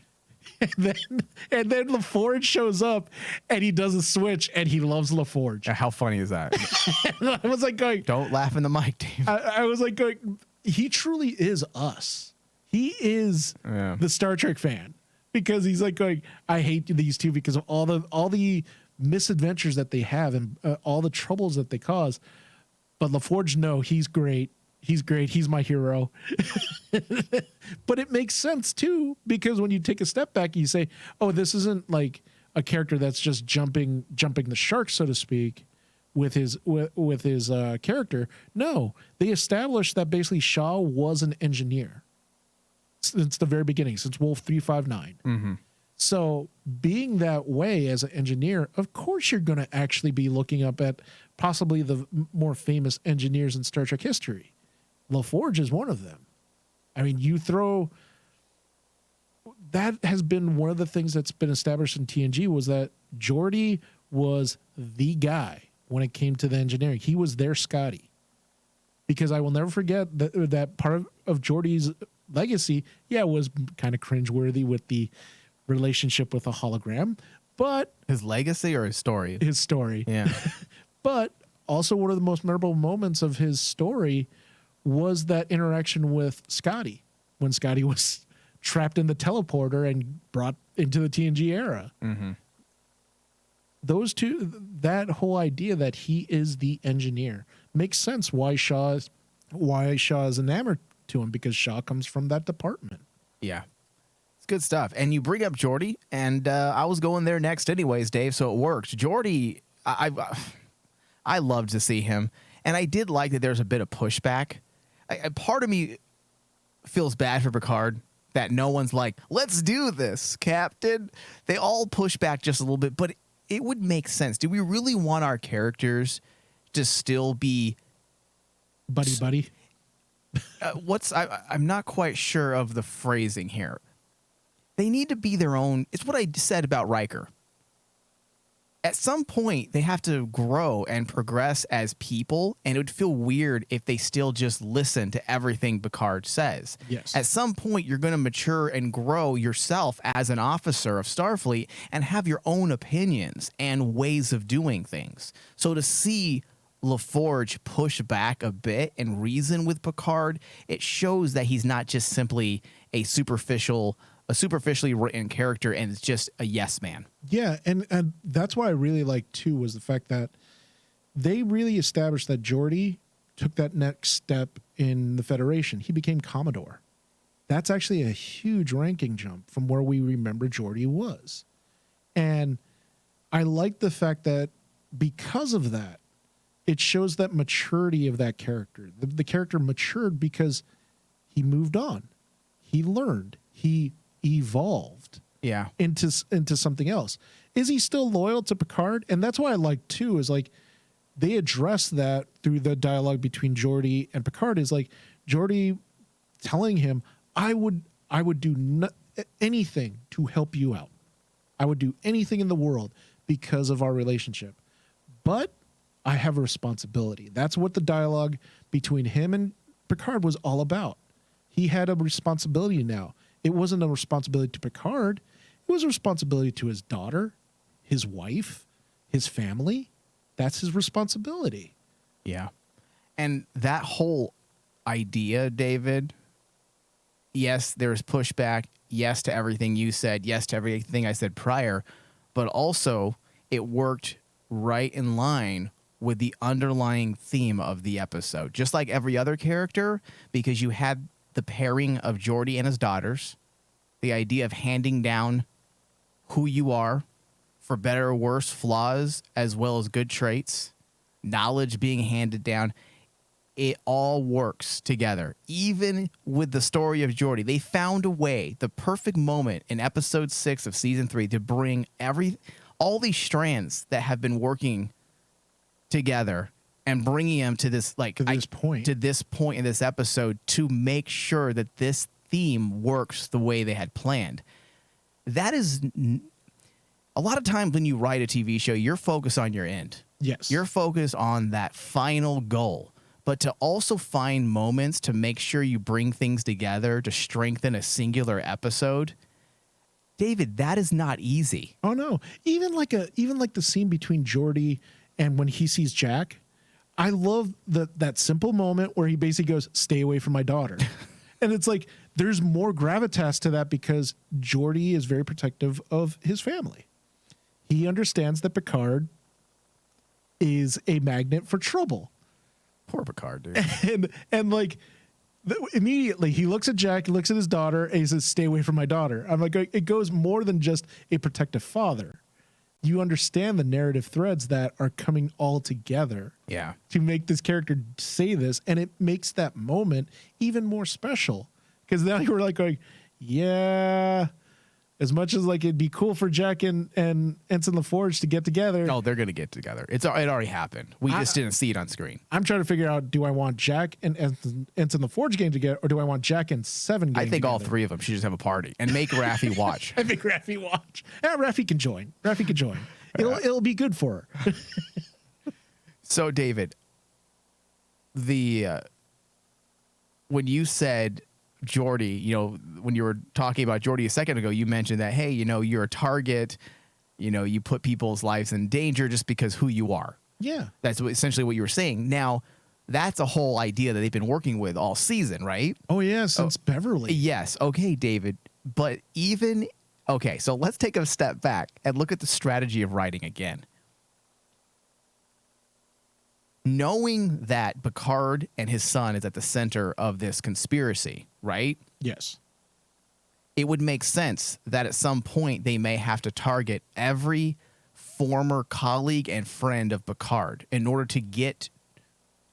[SPEAKER 5] And then LaForge shows up and he does a switch and he loves LaForge.
[SPEAKER 4] How funny is that?
[SPEAKER 5] I was like going,
[SPEAKER 4] don't laugh in the mic, Dave.
[SPEAKER 5] I was like going, he truly is us. He is the Star Trek fan, because he's like going, I hate these two because of all the misadventures that they have and all the troubles that they cause. But LaForge, no, he's great. He's great. He's my hero. But it makes sense too, because when you take a step back, you say, oh, this isn't like a character that's just jumping the shark, so to speak, with his character. No, they established that basically Shaw was an engineer since the very beginning, since Wolf 359.
[SPEAKER 4] Mm-hmm.
[SPEAKER 5] So being that way as an engineer, of course you're going to actually be looking up at possibly the more famous engineers in Star Trek history. LaForge is one of them. I mean, that has been one of the things that's been established in TNG, was that Geordi was the guy when it came to the engineering. He was their Scotty. Because I will never forget that part of Geordi's legacy, was kind of cringeworthy with the relationship with a hologram, but
[SPEAKER 4] his legacy or his story?
[SPEAKER 5] His story.
[SPEAKER 4] Yeah.
[SPEAKER 5] But also one of the most memorable moments of his story was that interaction with Scotty, when Scotty was trapped in the teleporter and brought into the TNG era.
[SPEAKER 4] Mm-hmm.
[SPEAKER 5] Those two, that whole idea that he is the engineer makes sense why Shaw is enamored to him, because Shaw comes from that department.
[SPEAKER 4] Yeah. It's good stuff. And you bring up Geordi, and I was going there next anyways, Dave, so it worked. Geordi, I loved to see him, and I did like that there's a bit of pushback. Part of me feels bad for Picard that no one's like, let's do this, Captain. They all push back just a little bit, but it would make sense. Do we really want our characters to still be
[SPEAKER 5] buddy?
[SPEAKER 4] I'm not quite sure of the phrasing here. They need to be their own. It's what I said about Riker. At some point, they have to grow and progress as people, and it would feel weird if they still just listen to everything Picard says.
[SPEAKER 5] Yes.
[SPEAKER 4] At some point, you're going to mature and grow yourself as an officer of Starfleet and have your own opinions and ways of doing things. So to see LaForge push back a bit and reason with Picard, it shows that he's not just simply a superficially written character and it's just a yes man.
[SPEAKER 5] Yeah, and that's why I really liked too, was the fact that they really established that Geordi took that next step in the Federation. He became Commodore. That's actually a huge ranking jump from where we remember Geordi was. And I like the fact that because of that, it shows that maturity of that character. The character matured because he moved on. He learned. He evolved into something else. Is he still loyal to Picard? And that's why I like too, is like they address that through the dialogue between Geordi and Picard, is like Geordi telling him, I would do anything to help you out. I would do anything in the world because of our relationship. But I have a responsibility. That's what the dialogue between him and Picard was all about. He had a responsibility now. It wasn't a responsibility to Picard. It was a responsibility to his daughter, his wife, his family. That's his responsibility.
[SPEAKER 4] Yeah. And that whole idea, David, yes, there's pushback. Yes to everything you said. Yes to everything I said prior. But also, it worked right in line with the underlying theme of the episode. Just like every other character, because you had the pairing of Geordi and his daughters, the idea of handing down who you are, for better or worse, flaws as well as good traits, knowledge being handed down. It all works together. Even with the story of Geordi, they found a way, the perfect moment in episode 6 of season 3, to bring all these strands that have been working together and bringing them to this point in this episode, to make sure that this theme works the way they had planned. That is a lot of times when you write a TV show, you're focused on your end.
[SPEAKER 5] Yes.
[SPEAKER 4] You're focused on that final goal. But to also find moments to make sure you bring things together to strengthen a singular episode, David, that is not easy.
[SPEAKER 5] Oh no. Even like the scene between Geordi and when he sees Jack, I love that simple moment where he basically goes, "Stay away from my daughter." And it's like there's more gravitas to that because Geordi is very protective of his family. He understands that Picard is a magnet for trouble.
[SPEAKER 4] Poor Picard, dude.
[SPEAKER 5] And like immediately he looks at Jack, he looks at his daughter, and he says, "Stay away from my daughter." I'm like, it goes more than just a protective father. You understand the narrative threads that are coming all together to make this character say this, and it makes that moment even more special because now you're like going, yeah, as much as like it'd be cool for Jack and Ensign LaForge to get together.
[SPEAKER 4] No, they're going to get together. It already happened. We just didn't see it on screen.
[SPEAKER 5] I'm trying to figure out, do I want Jack and Ensign LaForge game together, or do I want Jack and Seven game
[SPEAKER 4] I think
[SPEAKER 5] together?
[SPEAKER 4] all three of them should just have a party and make Raffi watch.
[SPEAKER 5] I think Raffi watch. Yeah, Raffi can join. It'll be good for her.
[SPEAKER 4] So, David, when you said Geordi, when you were talking about Geordi a second ago, you mentioned that, hey, you're a target, you put people's lives in danger just because who you are.
[SPEAKER 5] Yeah.
[SPEAKER 4] That's essentially what you were saying. Now, that's a whole idea that they've been working with all season, right?
[SPEAKER 5] Oh, yeah, since Beverly.
[SPEAKER 4] Yes. Okay, David. But okay, so let's take a step back and look at the strategy of writing again. Knowing that Picard and his son is at the center of this conspiracy, right?
[SPEAKER 5] Yes.
[SPEAKER 4] It would make sense that at some point they may have to target every former colleague and friend of Picard in order to get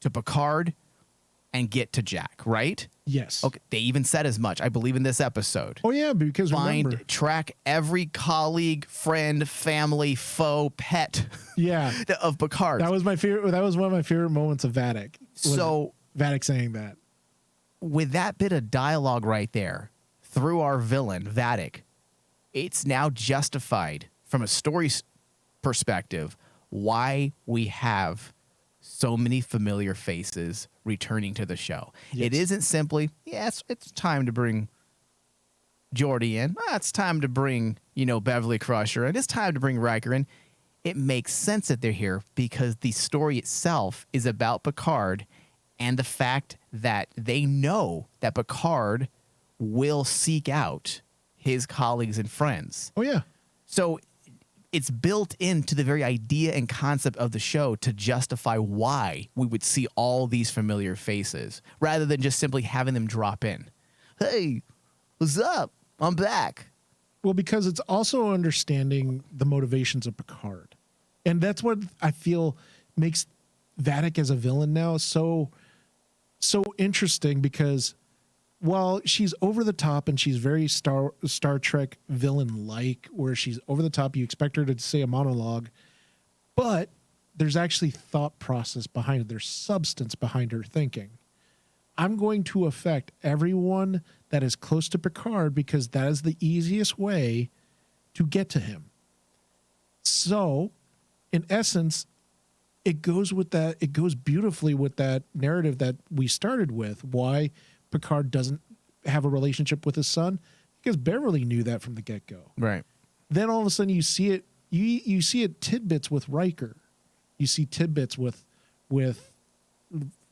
[SPEAKER 4] to Picard and get to Jack, right?
[SPEAKER 5] Yes.
[SPEAKER 4] Okay, they even said as much, I believe, in this episode.
[SPEAKER 5] Oh, yeah, because remember.
[SPEAKER 4] Track every colleague, friend, family, foe, pet of Picard.
[SPEAKER 5] That was my favorite. That was one of my favorite moments of Vadic.
[SPEAKER 4] So
[SPEAKER 5] Vadic saying that.
[SPEAKER 4] With that bit of dialogue right there, through our villain, Vadic, it's now justified from a story perspective why we have so many familiar faces returning to the show.
[SPEAKER 5] Yes.
[SPEAKER 4] It isn't simply, it's time to bring Geordi in. It's time to bring, Beverly Crusher, and it's time to bring Riker in. It makes sense that they're here because the story itself is about Picard and the fact that they know that Picard will seek out his colleagues and friends.
[SPEAKER 5] Oh, yeah.
[SPEAKER 4] So it's built into the very idea and concept of the show to justify why we would see all these familiar faces rather than just simply having them drop in. Hey, what's up? I'm back.
[SPEAKER 5] Well, because it's also understanding the motivations of Picard. And that's what I feel makes Vadic as a villain now so interesting, because while she's over the top and she's very Star Trek villain-like, where she's over the top, you expect her to say a monologue, but there's actually thought process behind it. There's substance behind her thinking. I'm going to affect everyone that is close to Picard because that is the easiest way to get to him. So, in essence, it goes with that. It goes beautifully with that narrative that we started with. Why Picard doesn't have a relationship with his son, because Beverly knew that from the get-go.
[SPEAKER 4] Right.
[SPEAKER 5] Then all of a sudden you see it. You see it tidbits with Riker. You see tidbits with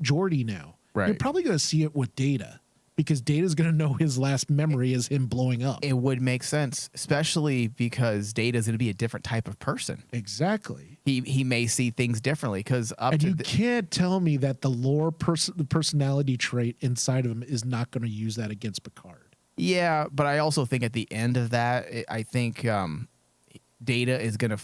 [SPEAKER 5] Geordi now.
[SPEAKER 4] Right.
[SPEAKER 5] You're probably going to see it with Data, because Data's going to know his last memory is him blowing up.
[SPEAKER 4] It would make sense, especially because Data's going to be a different type of person.
[SPEAKER 5] Exactly.
[SPEAKER 4] He may see things differently because
[SPEAKER 5] you can't tell me that the personality trait inside of him is not going to use that against Picard.
[SPEAKER 4] Yeah, but I also think at the end of that, I think Data is going to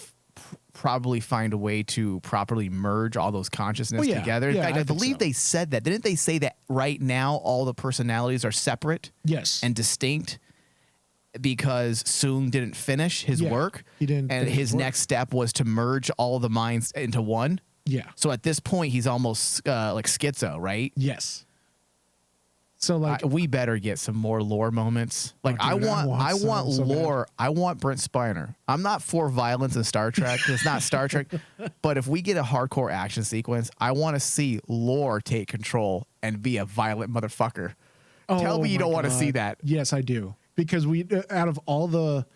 [SPEAKER 4] probably find a way to properly merge all those consciousness together. In fact, I believe they said that. Didn't they say that right now all the personalities are separate?
[SPEAKER 5] Yes.
[SPEAKER 4] And distinct because Soong didn't finish his work.
[SPEAKER 5] He didn't.
[SPEAKER 4] And his next step was to merge all the minds into one.
[SPEAKER 5] Yeah.
[SPEAKER 4] So at this point, he's almost like schizo, right?
[SPEAKER 5] Yes. So like,
[SPEAKER 4] we better get some more lore moments. Like
[SPEAKER 5] Oh, dude,
[SPEAKER 4] I want
[SPEAKER 5] so bad.
[SPEAKER 4] lore. I want Brent Spiner. I'm not for violence in Star Trek. It's not Star Trek. But if we get a hardcore action sequence, I want to see lore take control and be a violent motherfucker. Tell me you
[SPEAKER 5] my
[SPEAKER 4] don't want to see
[SPEAKER 5] God.
[SPEAKER 4] that.
[SPEAKER 5] Yes, I do. Because we out of all the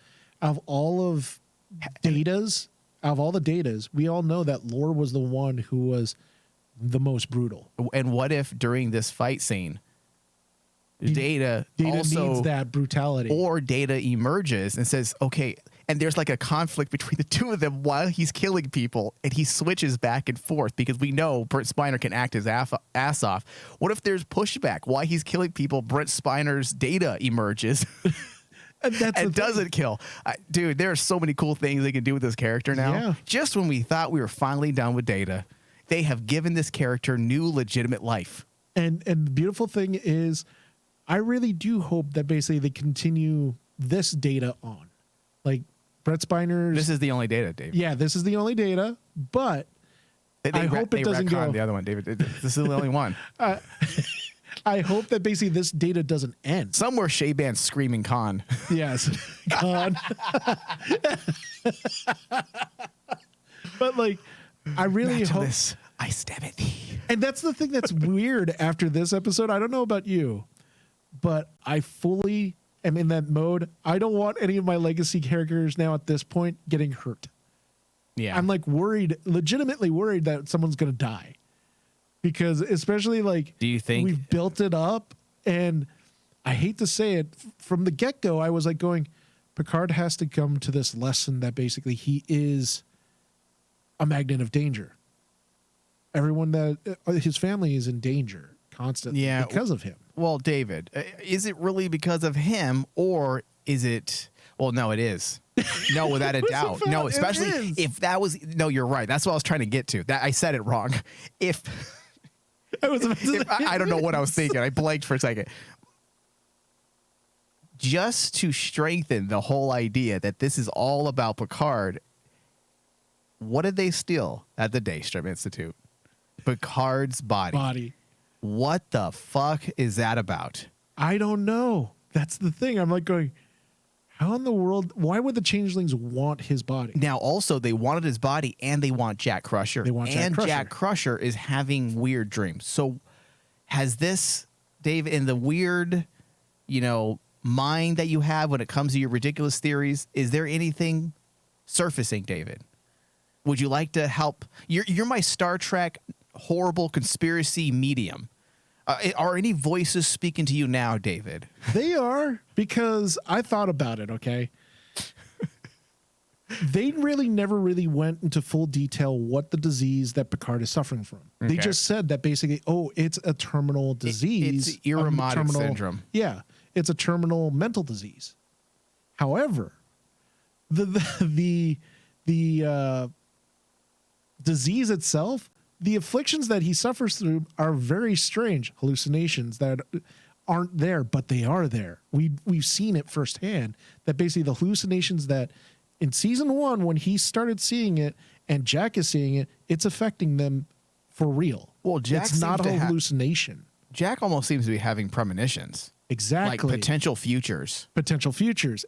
[SPEAKER 5] datas, we all know that Lore was the one who was the most brutal.
[SPEAKER 4] And what if during this fight scene, Data also
[SPEAKER 5] needs that brutality.
[SPEAKER 4] or Data emerges and says, okay, and there's like a conflict between the two of them while he's killing people, and he switches back and forth because we know Brent Spiner can act his ass off. What if there's pushback while he's killing people? Brent Spiner's Data emerges and doesn't kill. Dude, there are so many cool things they can do with this character now.
[SPEAKER 5] Yeah.
[SPEAKER 4] Just when we thought we were finally done with Data, they have given this character new legitimate life.
[SPEAKER 5] And the beautiful thing is, I really do hope that basically they continue this Data on. Like Brett Spiner's.
[SPEAKER 4] This is the only Data, David.
[SPEAKER 5] Yeah, this is the only Data, but I hope it doesn't go.
[SPEAKER 4] The other one, David. This is the only one.
[SPEAKER 5] I hope that basically this Data doesn't end.
[SPEAKER 4] Somewhere Shea-Band's screaming Khan.
[SPEAKER 5] Yes. God. But like, I really hope.
[SPEAKER 4] Matulus, I stab at thee.
[SPEAKER 5] And that's the thing that's weird after this episode. I don't know about you, but I fully am in that mode. I don't want any of my legacy characters now at this point getting hurt.
[SPEAKER 4] Yeah.
[SPEAKER 5] I'm like worried, legitimately worried that someone's going to die. Because especially like,
[SPEAKER 4] do you think
[SPEAKER 5] we've built it up, and I hate to say it, from the get-go, I was like going, Picard has to come to this lesson that basically he is a magnet of danger. Everyone that his family is in danger constantly because of him.
[SPEAKER 4] Well, David, is it really because of him, or is it? Well, no, it is. No, without a doubt. No, especially if that was. No, you're right. That's what I was trying to get to. That I said it wrong. If I don't know what I was thinking. I blanked for a second. Just to strengthen the whole idea that this is all about Picard, what did they steal at the Daystrom Institute? Picard's body. What the fuck is that about?
[SPEAKER 5] I don't know. That's the thing. I'm like going, how in the world? Why would the changelings want his body?
[SPEAKER 4] Now, also, they wanted his body, and they want Jack Crusher. Jack Crusher is having weird dreams. So, has this, Dave, in the weird, mind that you have when it comes to your ridiculous theories, is there anything surfacing, David? Would you like to help? You're my Star Trek horrible conspiracy medium. Are any voices speaking to you now, David?
[SPEAKER 5] They are, because I thought about it, okay? They really never really went into full detail what the disease that Picard is suffering from.
[SPEAKER 4] Okay.
[SPEAKER 5] They just said that basically, it's a terminal disease.
[SPEAKER 4] It's Irumodic syndrome.
[SPEAKER 5] Yeah, it's a terminal mental disease. However, the disease itself, the afflictions that he suffers through are very strange hallucinations that aren't there, but they are there. We've seen it firsthand, that basically the hallucinations that in season 1, when he started seeing it and Jack is seeing it, it's affecting them for real.
[SPEAKER 4] Well, Jack
[SPEAKER 5] it's not a hallucination.
[SPEAKER 4] Jack almost seems to be having premonitions.
[SPEAKER 5] Exactly.
[SPEAKER 4] Like potential futures.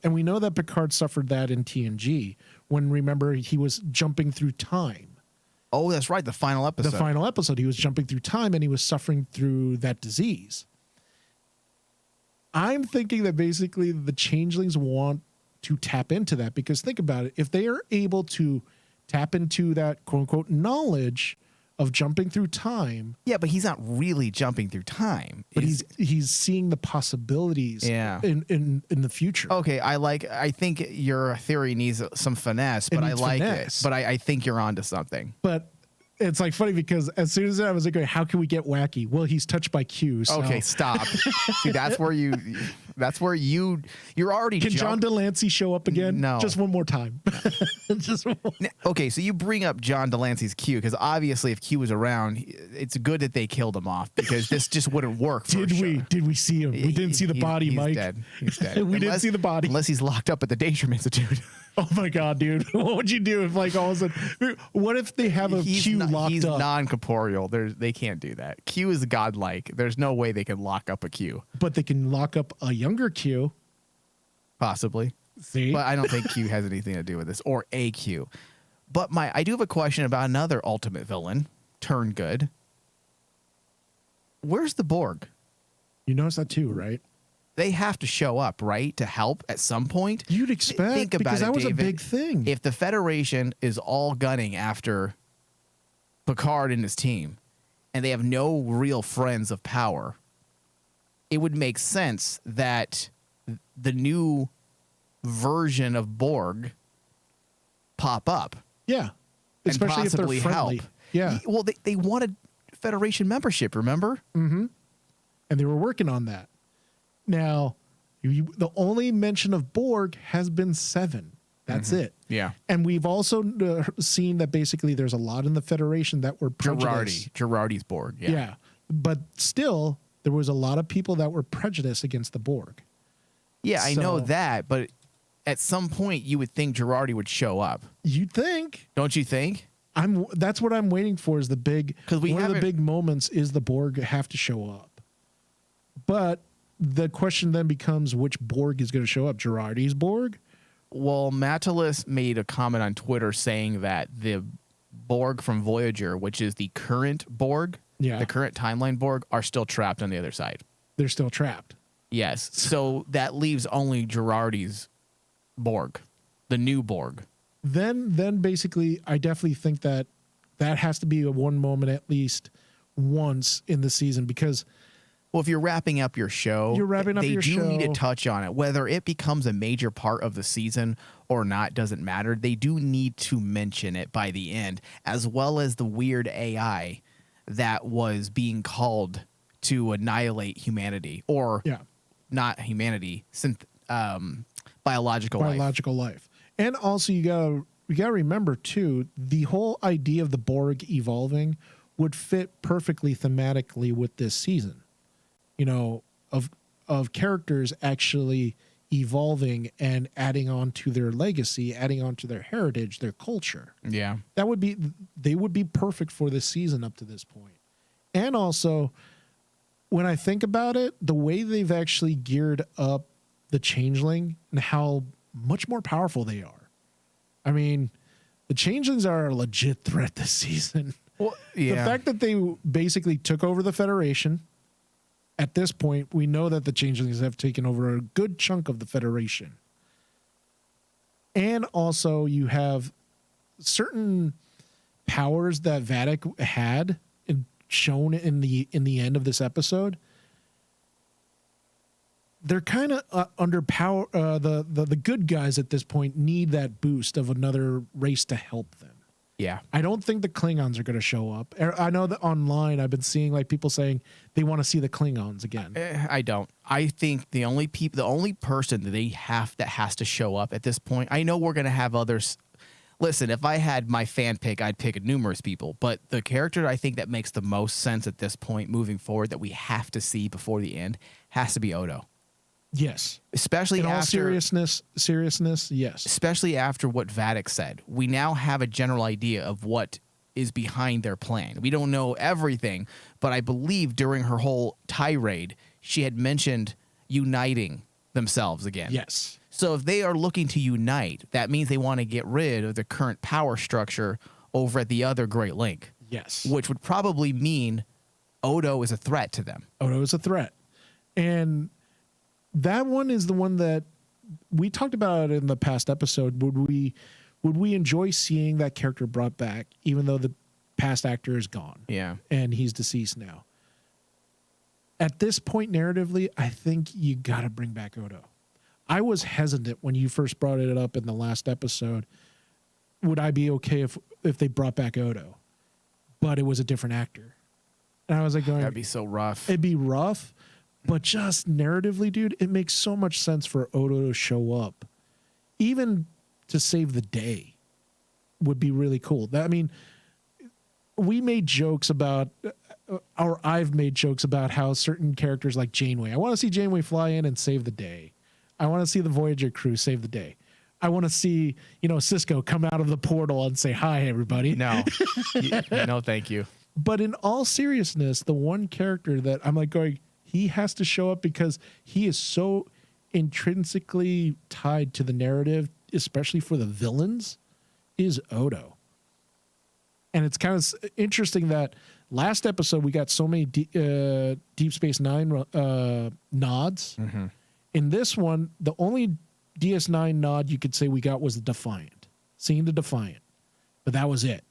[SPEAKER 5] And we know that Picard suffered that in TNG when, remember, he was jumping through time.
[SPEAKER 4] Oh, that's right. The final episode.
[SPEAKER 5] He was jumping through time and he was suffering through that disease. I'm thinking that basically the changelings want to tap into that, because think about it. If they are able to tap into that quote unquote knowledge of jumping through time.
[SPEAKER 4] Yeah, but he's not really jumping through time.
[SPEAKER 5] But he's seeing the possibilities in the future.
[SPEAKER 4] Okay, I think your theory needs some finesse, but I like it. But I think you're onto something.
[SPEAKER 5] But it's like funny, because as soon as I was like, how can we get wacky? Well, he's touched by Q. So.
[SPEAKER 4] Okay, stop. See, that's where you're already.
[SPEAKER 5] Can John Delancey show up again?
[SPEAKER 4] No,
[SPEAKER 5] just one more time. Just one more.
[SPEAKER 4] Okay, so you bring up John Delancey's Q, because obviously if Q was around, it's good that they killed him off, because this just wouldn't work.
[SPEAKER 5] Did we see him? We didn't see the body,
[SPEAKER 4] he's
[SPEAKER 5] Mike.
[SPEAKER 4] Dead. He's dead.
[SPEAKER 5] Didn't see the body
[SPEAKER 4] unless he's locked up at the Daystrom Institute.
[SPEAKER 5] Oh my god, dude! What would you do if like all of a sudden? What if they have a Q locked
[SPEAKER 4] he's
[SPEAKER 5] up?
[SPEAKER 4] non-corporeal. They can't do that. Q is godlike. There's no way they can lock up a Q.
[SPEAKER 5] But they can lock up a younger Q.
[SPEAKER 4] Possibly.
[SPEAKER 5] See,
[SPEAKER 4] But I don't think Q has anything to do with this, or a Q. But I do have a question about another ultimate villain, turn good. Where's the Borg?
[SPEAKER 5] you notice that too, right?
[SPEAKER 4] They have to show up, right, to help at some point.
[SPEAKER 5] You'd expect
[SPEAKER 4] Think about
[SPEAKER 5] because
[SPEAKER 4] it,
[SPEAKER 5] that was
[SPEAKER 4] David.
[SPEAKER 5] a big thing.
[SPEAKER 4] If the Federation is all gunning after Picard and his team, and they have no real friends of power, it would make sense that the new version of Borg pop up
[SPEAKER 5] yeah,
[SPEAKER 4] and
[SPEAKER 5] especially if they're
[SPEAKER 4] possibly
[SPEAKER 5] friendly.
[SPEAKER 4] help.
[SPEAKER 5] Yeah,
[SPEAKER 4] Well, they wanted Federation membership, remember?
[SPEAKER 5] and they were working on that. Now, the only mention of Borg has been 7. That's it.
[SPEAKER 4] Yeah.
[SPEAKER 5] And we've also seen that basically there's a lot in the Federation that were prejudiced.
[SPEAKER 4] Girardi's Borg. Yeah.
[SPEAKER 5] Yeah. But still, there was a lot of people that were prejudiced against the Borg.
[SPEAKER 4] Yeah, I know
[SPEAKER 5] So-
[SPEAKER 4] that, but at some point you would think Girardi would show up.
[SPEAKER 5] You'd think.
[SPEAKER 4] Don't you think?
[SPEAKER 5] That's what I'm waiting for is the big,
[SPEAKER 4] 'Cause we
[SPEAKER 5] one of the
[SPEAKER 4] haven't-
[SPEAKER 5] big moments is the Borg have to show up. But the question then becomes which Borg is going to show up? Girardi's Borg?
[SPEAKER 4] Well, Matalis made a comment on Twitter saying that the Borg from Voyager, which is the current Borg,
[SPEAKER 5] Yeah.
[SPEAKER 4] the current timeline Borg, are still trapped on the other side.
[SPEAKER 5] They're still trapped.
[SPEAKER 4] Yes. So that leaves only Girardi's Borg, the new Borg.
[SPEAKER 5] Then basically, I definitely think that has to be a one moment at least once in the season because
[SPEAKER 4] Well, if you're wrapping up your show,
[SPEAKER 5] You're wrapping up
[SPEAKER 4] they
[SPEAKER 5] your
[SPEAKER 4] do need to
[SPEAKER 5] show.
[SPEAKER 4] touch on it. Whether it becomes a major part of the season or not doesn't matter. They do need to mention it by the end, as well as the weird AI that was being called to annihilate humanity, or
[SPEAKER 5] yeah,
[SPEAKER 4] not humanity, biological life.
[SPEAKER 5] biological life. And also you gotta remember too, the whole idea of the Borg evolving would fit perfectly thematically with this season. You know, of characters actually evolving and adding on to their legacy, adding on to their heritage, their culture.
[SPEAKER 4] Yeah.
[SPEAKER 5] They would be perfect for this season up to this point. And also, when I think about it, the way they've actually geared up the Changeling and how much more powerful they are. I mean, the Changelings are a legit threat this season.
[SPEAKER 4] Well,
[SPEAKER 5] The fact that they basically took over the Federation, at this point, we know that the Changelings have taken over a good chunk of the Federation. And also, you have certain powers that Vadic had shown in the end of this episode. They're kind of underpower. The good guys at this point need that boost of another race to help them.
[SPEAKER 4] Yeah.
[SPEAKER 5] I don't think the Klingons are going to show up. I know that online I've been seeing like people saying they want to see the Klingons again.
[SPEAKER 4] I don't. I think the only person that that has to show up at this point. I know we're gonna have others. Listen, if I had my fan pick, I'd pick numerous people. But the character I think that makes the most sense at this point, moving forward, that we have to see before the end, has to be Odo.
[SPEAKER 5] Yes.
[SPEAKER 4] Especially
[SPEAKER 5] In all
[SPEAKER 4] after
[SPEAKER 5] seriousness, yes.
[SPEAKER 4] especially after what Vadic said. We now have a general idea of what is behind their plan. We don't know everything, but I believe during her whole tirade, she had mentioned uniting themselves again.
[SPEAKER 5] Yes.
[SPEAKER 4] So if they are looking to unite, that means they want to get rid of the current power structure over at the other Great Link,
[SPEAKER 5] Yes.
[SPEAKER 4] which would probably mean Odo is a threat to them.
[SPEAKER 5] Odo is a threat. And that one is the one that we talked about in the past episode. Would we enjoy seeing that character brought back, even though the past actor is gone?
[SPEAKER 4] Yeah.
[SPEAKER 5] And he's deceased now. At this point, narratively, I think you got to bring back Odo. I was hesitant when you first brought it up in the last episode. Would I be okay if they brought back Odo? But it was a different actor. And I was like going,
[SPEAKER 4] That'd be so rough.
[SPEAKER 5] it'd be rough, but just narratively, dude, it makes so much sense for Odo to show up. Even to save the day would be really cool. I mean, we made jokes about, or I've made jokes about how certain characters like Janeway, I want to see Janeway fly in and save the day. I want to see the Voyager crew save the day. I want to see, Cisco come out of the portal and say, hi, everybody.
[SPEAKER 4] No, no, thank you.
[SPEAKER 5] But in all seriousness, the one character that I'm like going, he has to show up because he is so intrinsically tied to the narrative, especially for the villains, is Odo. And it's kind of interesting that last episode we got so many Deep Space Nine nods.
[SPEAKER 4] Mm-hmm.
[SPEAKER 5] In this one, the only DS9 nod you could say we got was the Defiant, seeing the Defiant, but that was it.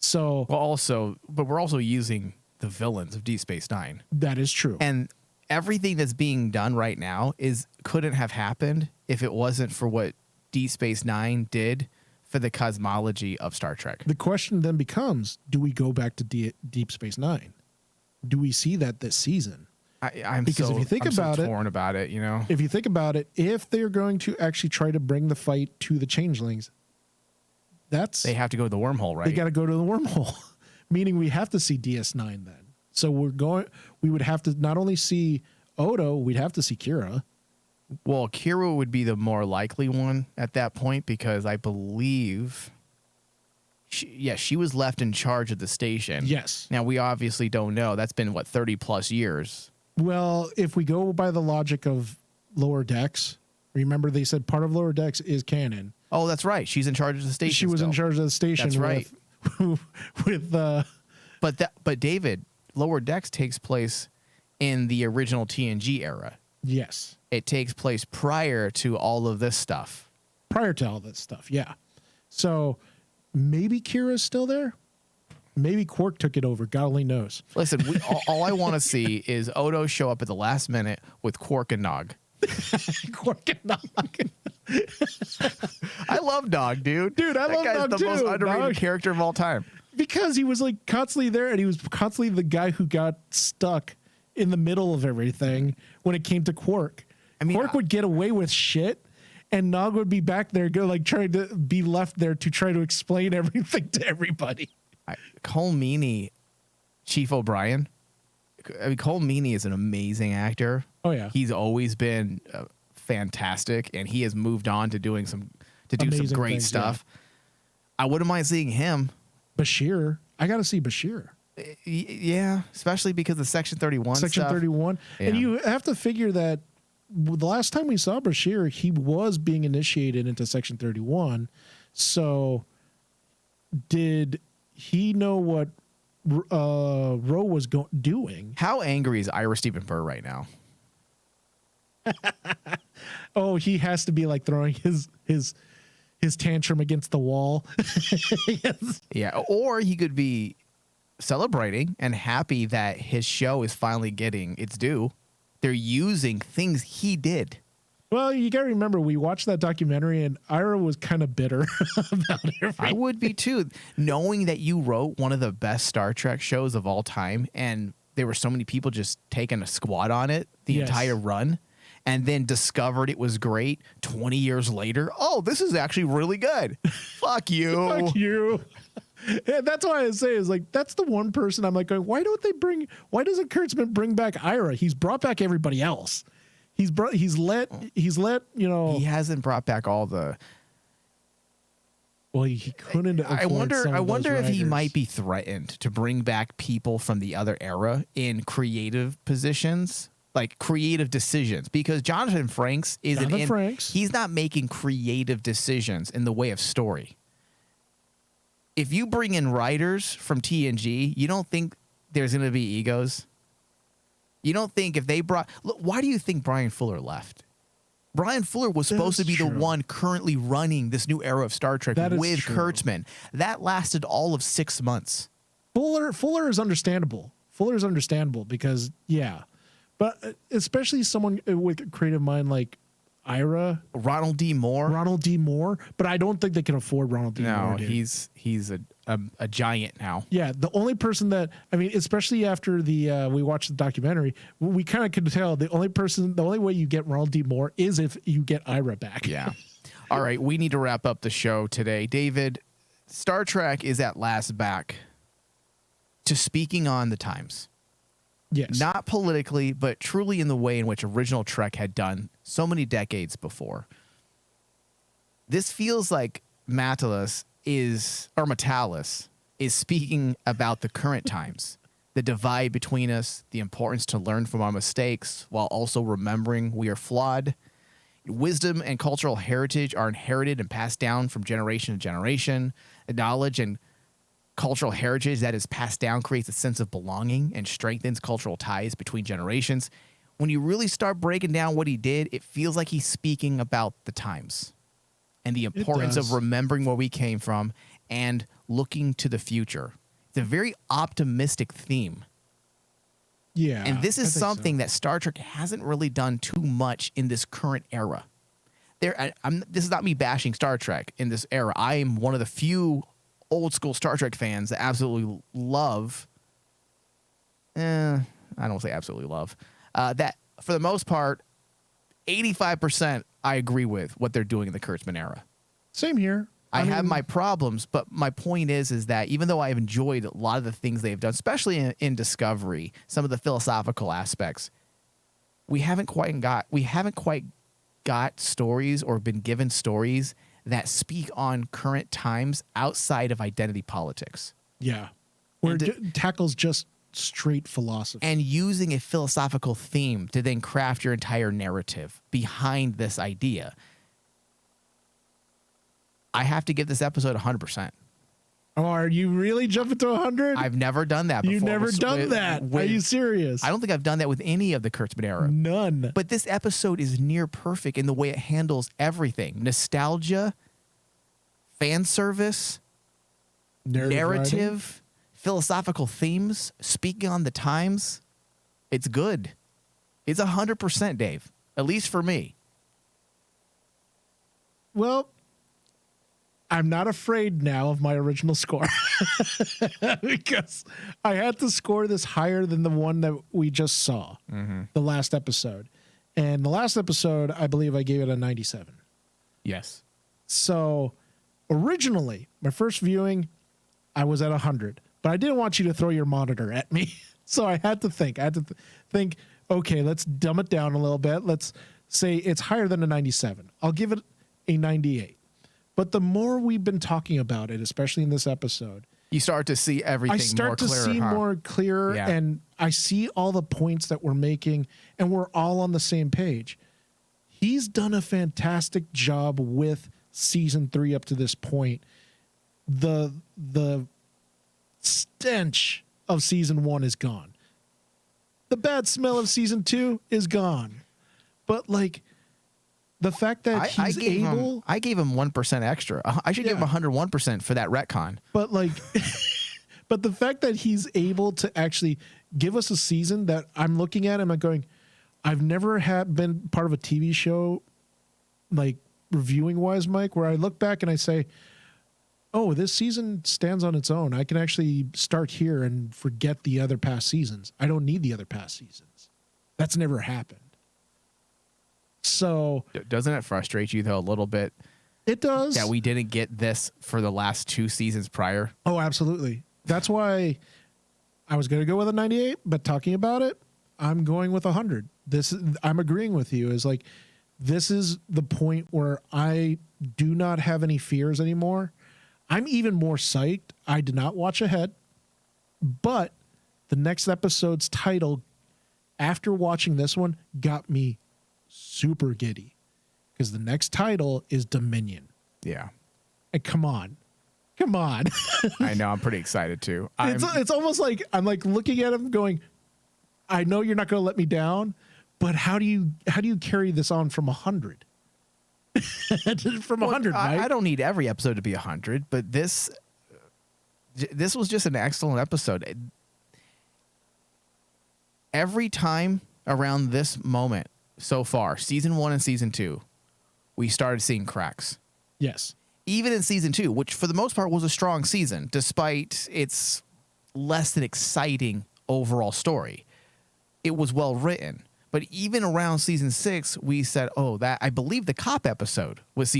[SPEAKER 5] So,
[SPEAKER 4] but we're also using the villains of Deep Space Nine.
[SPEAKER 5] That is true.
[SPEAKER 4] And everything that's being done right now couldn't have happened if it wasn't for what Deep Space Nine did for the cosmology of Star Trek.
[SPEAKER 5] The question then becomes, do we go back to Deep Space Nine? Do we see that this season?
[SPEAKER 4] I'm
[SPEAKER 5] because
[SPEAKER 4] so,
[SPEAKER 5] if you think
[SPEAKER 4] I'm
[SPEAKER 5] about
[SPEAKER 4] so
[SPEAKER 5] it,
[SPEAKER 4] torn about it,
[SPEAKER 5] If you think about it, if they're going to actually try to bring the fight to the changelings,
[SPEAKER 4] they have to go to the wormhole, right?
[SPEAKER 5] They got to go to the wormhole, meaning we have to see DS9 then. So we would have to not only see Odo, we'd have to see Kira.
[SPEAKER 4] Well, Kira would be the more likely one at that point because I believe she was left in charge of the station.
[SPEAKER 5] Yes.
[SPEAKER 4] Now, we obviously don't know. That's been, 30 plus years.
[SPEAKER 5] Well, if we go by the logic of Lower Decks, remember they said part of Lower Decks is canon.
[SPEAKER 4] Oh, that's right. She's in charge of the station.
[SPEAKER 5] She was in charge of the station.
[SPEAKER 4] That's right.
[SPEAKER 5] But
[SPEAKER 4] David, Lower Decks takes place in the original TNG era.
[SPEAKER 5] Yes.
[SPEAKER 4] It takes place prior to all of this stuff.
[SPEAKER 5] Yeah. So maybe Kira's still there. Maybe Quark took it over. God only knows.
[SPEAKER 4] Listen, all I want to see is Odo show up at the last minute with Quark and Nog.
[SPEAKER 5] Quark and Nog.
[SPEAKER 4] I love Nog, dude.
[SPEAKER 5] I love Nog
[SPEAKER 4] the
[SPEAKER 5] too.
[SPEAKER 4] most underrated
[SPEAKER 5] Nog.
[SPEAKER 4] character of all time.
[SPEAKER 5] Because he was like constantly there, and he was constantly the guy who got stuck in the middle of everything when it came to Quark.
[SPEAKER 4] I mean,
[SPEAKER 5] Quark would get away with shit, and Nog would be back there, trying to be left there to try to explain everything to everybody.
[SPEAKER 4] Cole Meany, Chief O'Brien. I mean, Cole Meany is an amazing actor.
[SPEAKER 5] Oh yeah,
[SPEAKER 4] he's always been fantastic, and he has moved on to do some great
[SPEAKER 5] things,
[SPEAKER 4] stuff. Yeah. I wouldn't mind seeing him.
[SPEAKER 5] Bashir, I got to see Bashir.
[SPEAKER 4] Yeah, especially because of Section 31.
[SPEAKER 5] Section 31,
[SPEAKER 4] yeah. And
[SPEAKER 5] you have to figure that the last time we saw Bashir, he was being initiated into Section 31. So, did he know what Ro was doing?
[SPEAKER 4] How angry is Ira Stephen Burr right now?
[SPEAKER 5] Oh, he has to be like throwing his tantrum against the wall. Yes.
[SPEAKER 4] Yeah, or he could be celebrating and happy that his show is finally getting its due. They're using things he did.
[SPEAKER 5] Well, you got to remember, we watched that documentary and Ira was kind of bitter about everything.
[SPEAKER 4] I would be too, knowing that you wrote one of the best Star Trek shows of all time, and there were so many people just taking a squat on it the entire run, and then discovered it was great 20 years later. Oh, this is actually really good. Fuck you.
[SPEAKER 5] Fuck you. And that's why I say is like, that's the one person I'm like going, why doesn't Kurtzman bring back Ira? He's brought back everybody else. He's let, He
[SPEAKER 4] hasn't brought back all the.
[SPEAKER 5] Well, he couldn't.
[SPEAKER 4] I wonder if he
[SPEAKER 5] writers.
[SPEAKER 4] might be threatened to bring back people from the other era in creative positions, like creative decisions, because Jonathan Frakes he's not making creative decisions in the way of story. If you bring in writers from TNG, you don't think there's going to be egos? You don't think if they why do you think Brian Fuller left? Brian Fuller was supposed to be the one currently running this new era of Star Trek with Kurtzman. That lasted all of 6 months.
[SPEAKER 5] Fuller is understandable. Because, but especially someone with a creative mind like Ira.
[SPEAKER 4] Ronald D. Moore.
[SPEAKER 5] But I don't think they can afford Ronald D. Moore.
[SPEAKER 4] No, he's a giant now.
[SPEAKER 5] Yeah, the only person that, I mean, especially after we watched the documentary, we kind of could tell the only way you get Ronald D. Moore is if you get Ira back.
[SPEAKER 4] Yeah. All right, we need to wrap up the show today. David, Star Trek is at last back to speaking on the times.
[SPEAKER 5] Yes.
[SPEAKER 4] Not politically, but truly in the way in which original Trek had done so many decades before. This feels like Matalis is speaking about the current times, the divide between us, the importance to learn from our mistakes while also remembering we are flawed. Wisdom and cultural heritage are inherited and passed down from generation to generation. The knowledge and cultural heritage that is passed down creates a sense of belonging and strengthens cultural ties between generations. When you really start breaking down what he did, it feels like he's speaking about the times and the importance of remembering where we came from and looking to the future. It's a very optimistic theme.
[SPEAKER 5] Yeah.
[SPEAKER 4] And this is something that Star Trek hasn't really done too much in this current era. This is not me bashing Star Trek in this era. I am one of the few old school Star Trek fans that absolutely love. I don't say absolutely love. That for the most part, 85% I agree with what they're doing in the Kurtzman era.
[SPEAKER 5] Same here.
[SPEAKER 4] I have my problems, but my point is that even though I've enjoyed a lot of the things they've done, especially in Discovery, some of the philosophical aspects, we haven't quite got stories or been given stories that speak on current times outside of identity politics.
[SPEAKER 5] Yeah. Where it tackles just straight philosophy.
[SPEAKER 4] And using a philosophical theme to then craft your entire narrative behind this idea. I have to give this episode 100%.
[SPEAKER 5] Oh, are you really jumping to 100?
[SPEAKER 4] I've never done that before.
[SPEAKER 5] You've never done that. Are you serious?
[SPEAKER 4] I don't think I've done that with any of the Kurtzman era.
[SPEAKER 5] None.
[SPEAKER 4] But this episode is near perfect in the way it handles everything. Nostalgia, fan service, narrative, philosophical themes, speaking on the times. It's good. It's 100%, Dave. At least for me.
[SPEAKER 5] Well, I'm not afraid now of my original score because I had to score this higher than the one that we just saw, the last episode. And the last episode, I believe I gave it a 97.
[SPEAKER 4] Yes.
[SPEAKER 5] So originally, my first viewing, I was at 100, but I didn't want you to throw your monitor at me. So I had to think. Okay, let's dumb it down a little bit. Let's say it's higher than a 97. I'll give it a 98. But the more we've been talking about it, especially in this episode,
[SPEAKER 4] you start to see everything more clearer.
[SPEAKER 5] More clearer,
[SPEAKER 4] yeah.
[SPEAKER 5] And I see all the points that we're making, and we're all on the same page. He's done a fantastic job with season 3 up to this point. The stench of season 1 is gone. The bad smell of season 2 is gone. But like, the fact that I gave him
[SPEAKER 4] 1% extra. I should give him 101% for that retcon.
[SPEAKER 5] But like, but the fact that he's able to actually give us a season that I'm looking at him and going, I've never been part of a TV show, like reviewing wise, Mike, where I look back and I say, oh, this season stands on its own. I can actually start here and forget the other past seasons. I don't need the other past seasons. That's never happened. So
[SPEAKER 4] doesn't it frustrate you though a little bit?
[SPEAKER 5] It does.
[SPEAKER 4] That we didn't get this for the last 2 seasons prior.
[SPEAKER 5] Oh, absolutely. That's why I was going to go with a 98, but talking about it, I'm going with 100. I'm agreeing with you. Is like, this is the point where I do not have any fears anymore. I'm even more psyched. I did not watch ahead, but the next episode's title, after watching this one, got me super giddy because the next title is Dominion.
[SPEAKER 4] Yeah.
[SPEAKER 5] And come on.
[SPEAKER 4] I know. I'm pretty excited too.
[SPEAKER 5] It's almost like I'm like looking at him going, I know you're not going to let me down, but how do you carry this on from 100? From 100, Mike?
[SPEAKER 4] I don't need every episode to be 100, but this was just an excellent episode. Every time around this moment so far, season 1 and season 2, we started seeing cracks.
[SPEAKER 5] Yes.
[SPEAKER 4] Even in season 2, which for the most part was a strong season, despite its less than exciting overall story. It was well written. But even around season 6, we said, oh, that I believe the cop episode was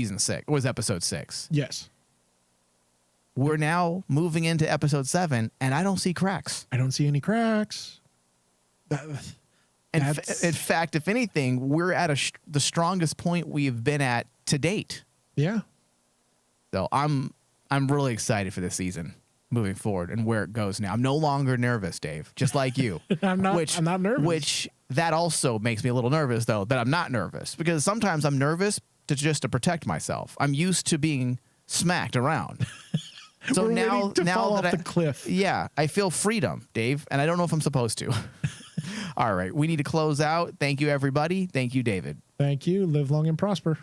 [SPEAKER 4] episode 6.
[SPEAKER 5] Yes.
[SPEAKER 4] We're now moving into episode 7, and I don't see cracks.
[SPEAKER 5] I don't see any cracks.
[SPEAKER 4] In fact, if anything, we're at the strongest point we've been at to date.
[SPEAKER 5] Yeah.
[SPEAKER 4] though. I'm really excited for this season moving forward and where it goes now. I'm no longer nervous, Dave, just like you.
[SPEAKER 5] I'm not nervous.
[SPEAKER 4] Which that also makes me a little nervous, though, that I'm not nervous, because sometimes I'm nervous to protect myself. I'm used to being smacked around. So
[SPEAKER 5] We're
[SPEAKER 4] now
[SPEAKER 5] waiting to fall off the cliff.
[SPEAKER 4] Yeah, I feel freedom, Dave, and I don't know if I'm supposed to. All right, we need to close out. Thank you, everybody. Thank you, David.
[SPEAKER 5] Thank you. Live long and prosper.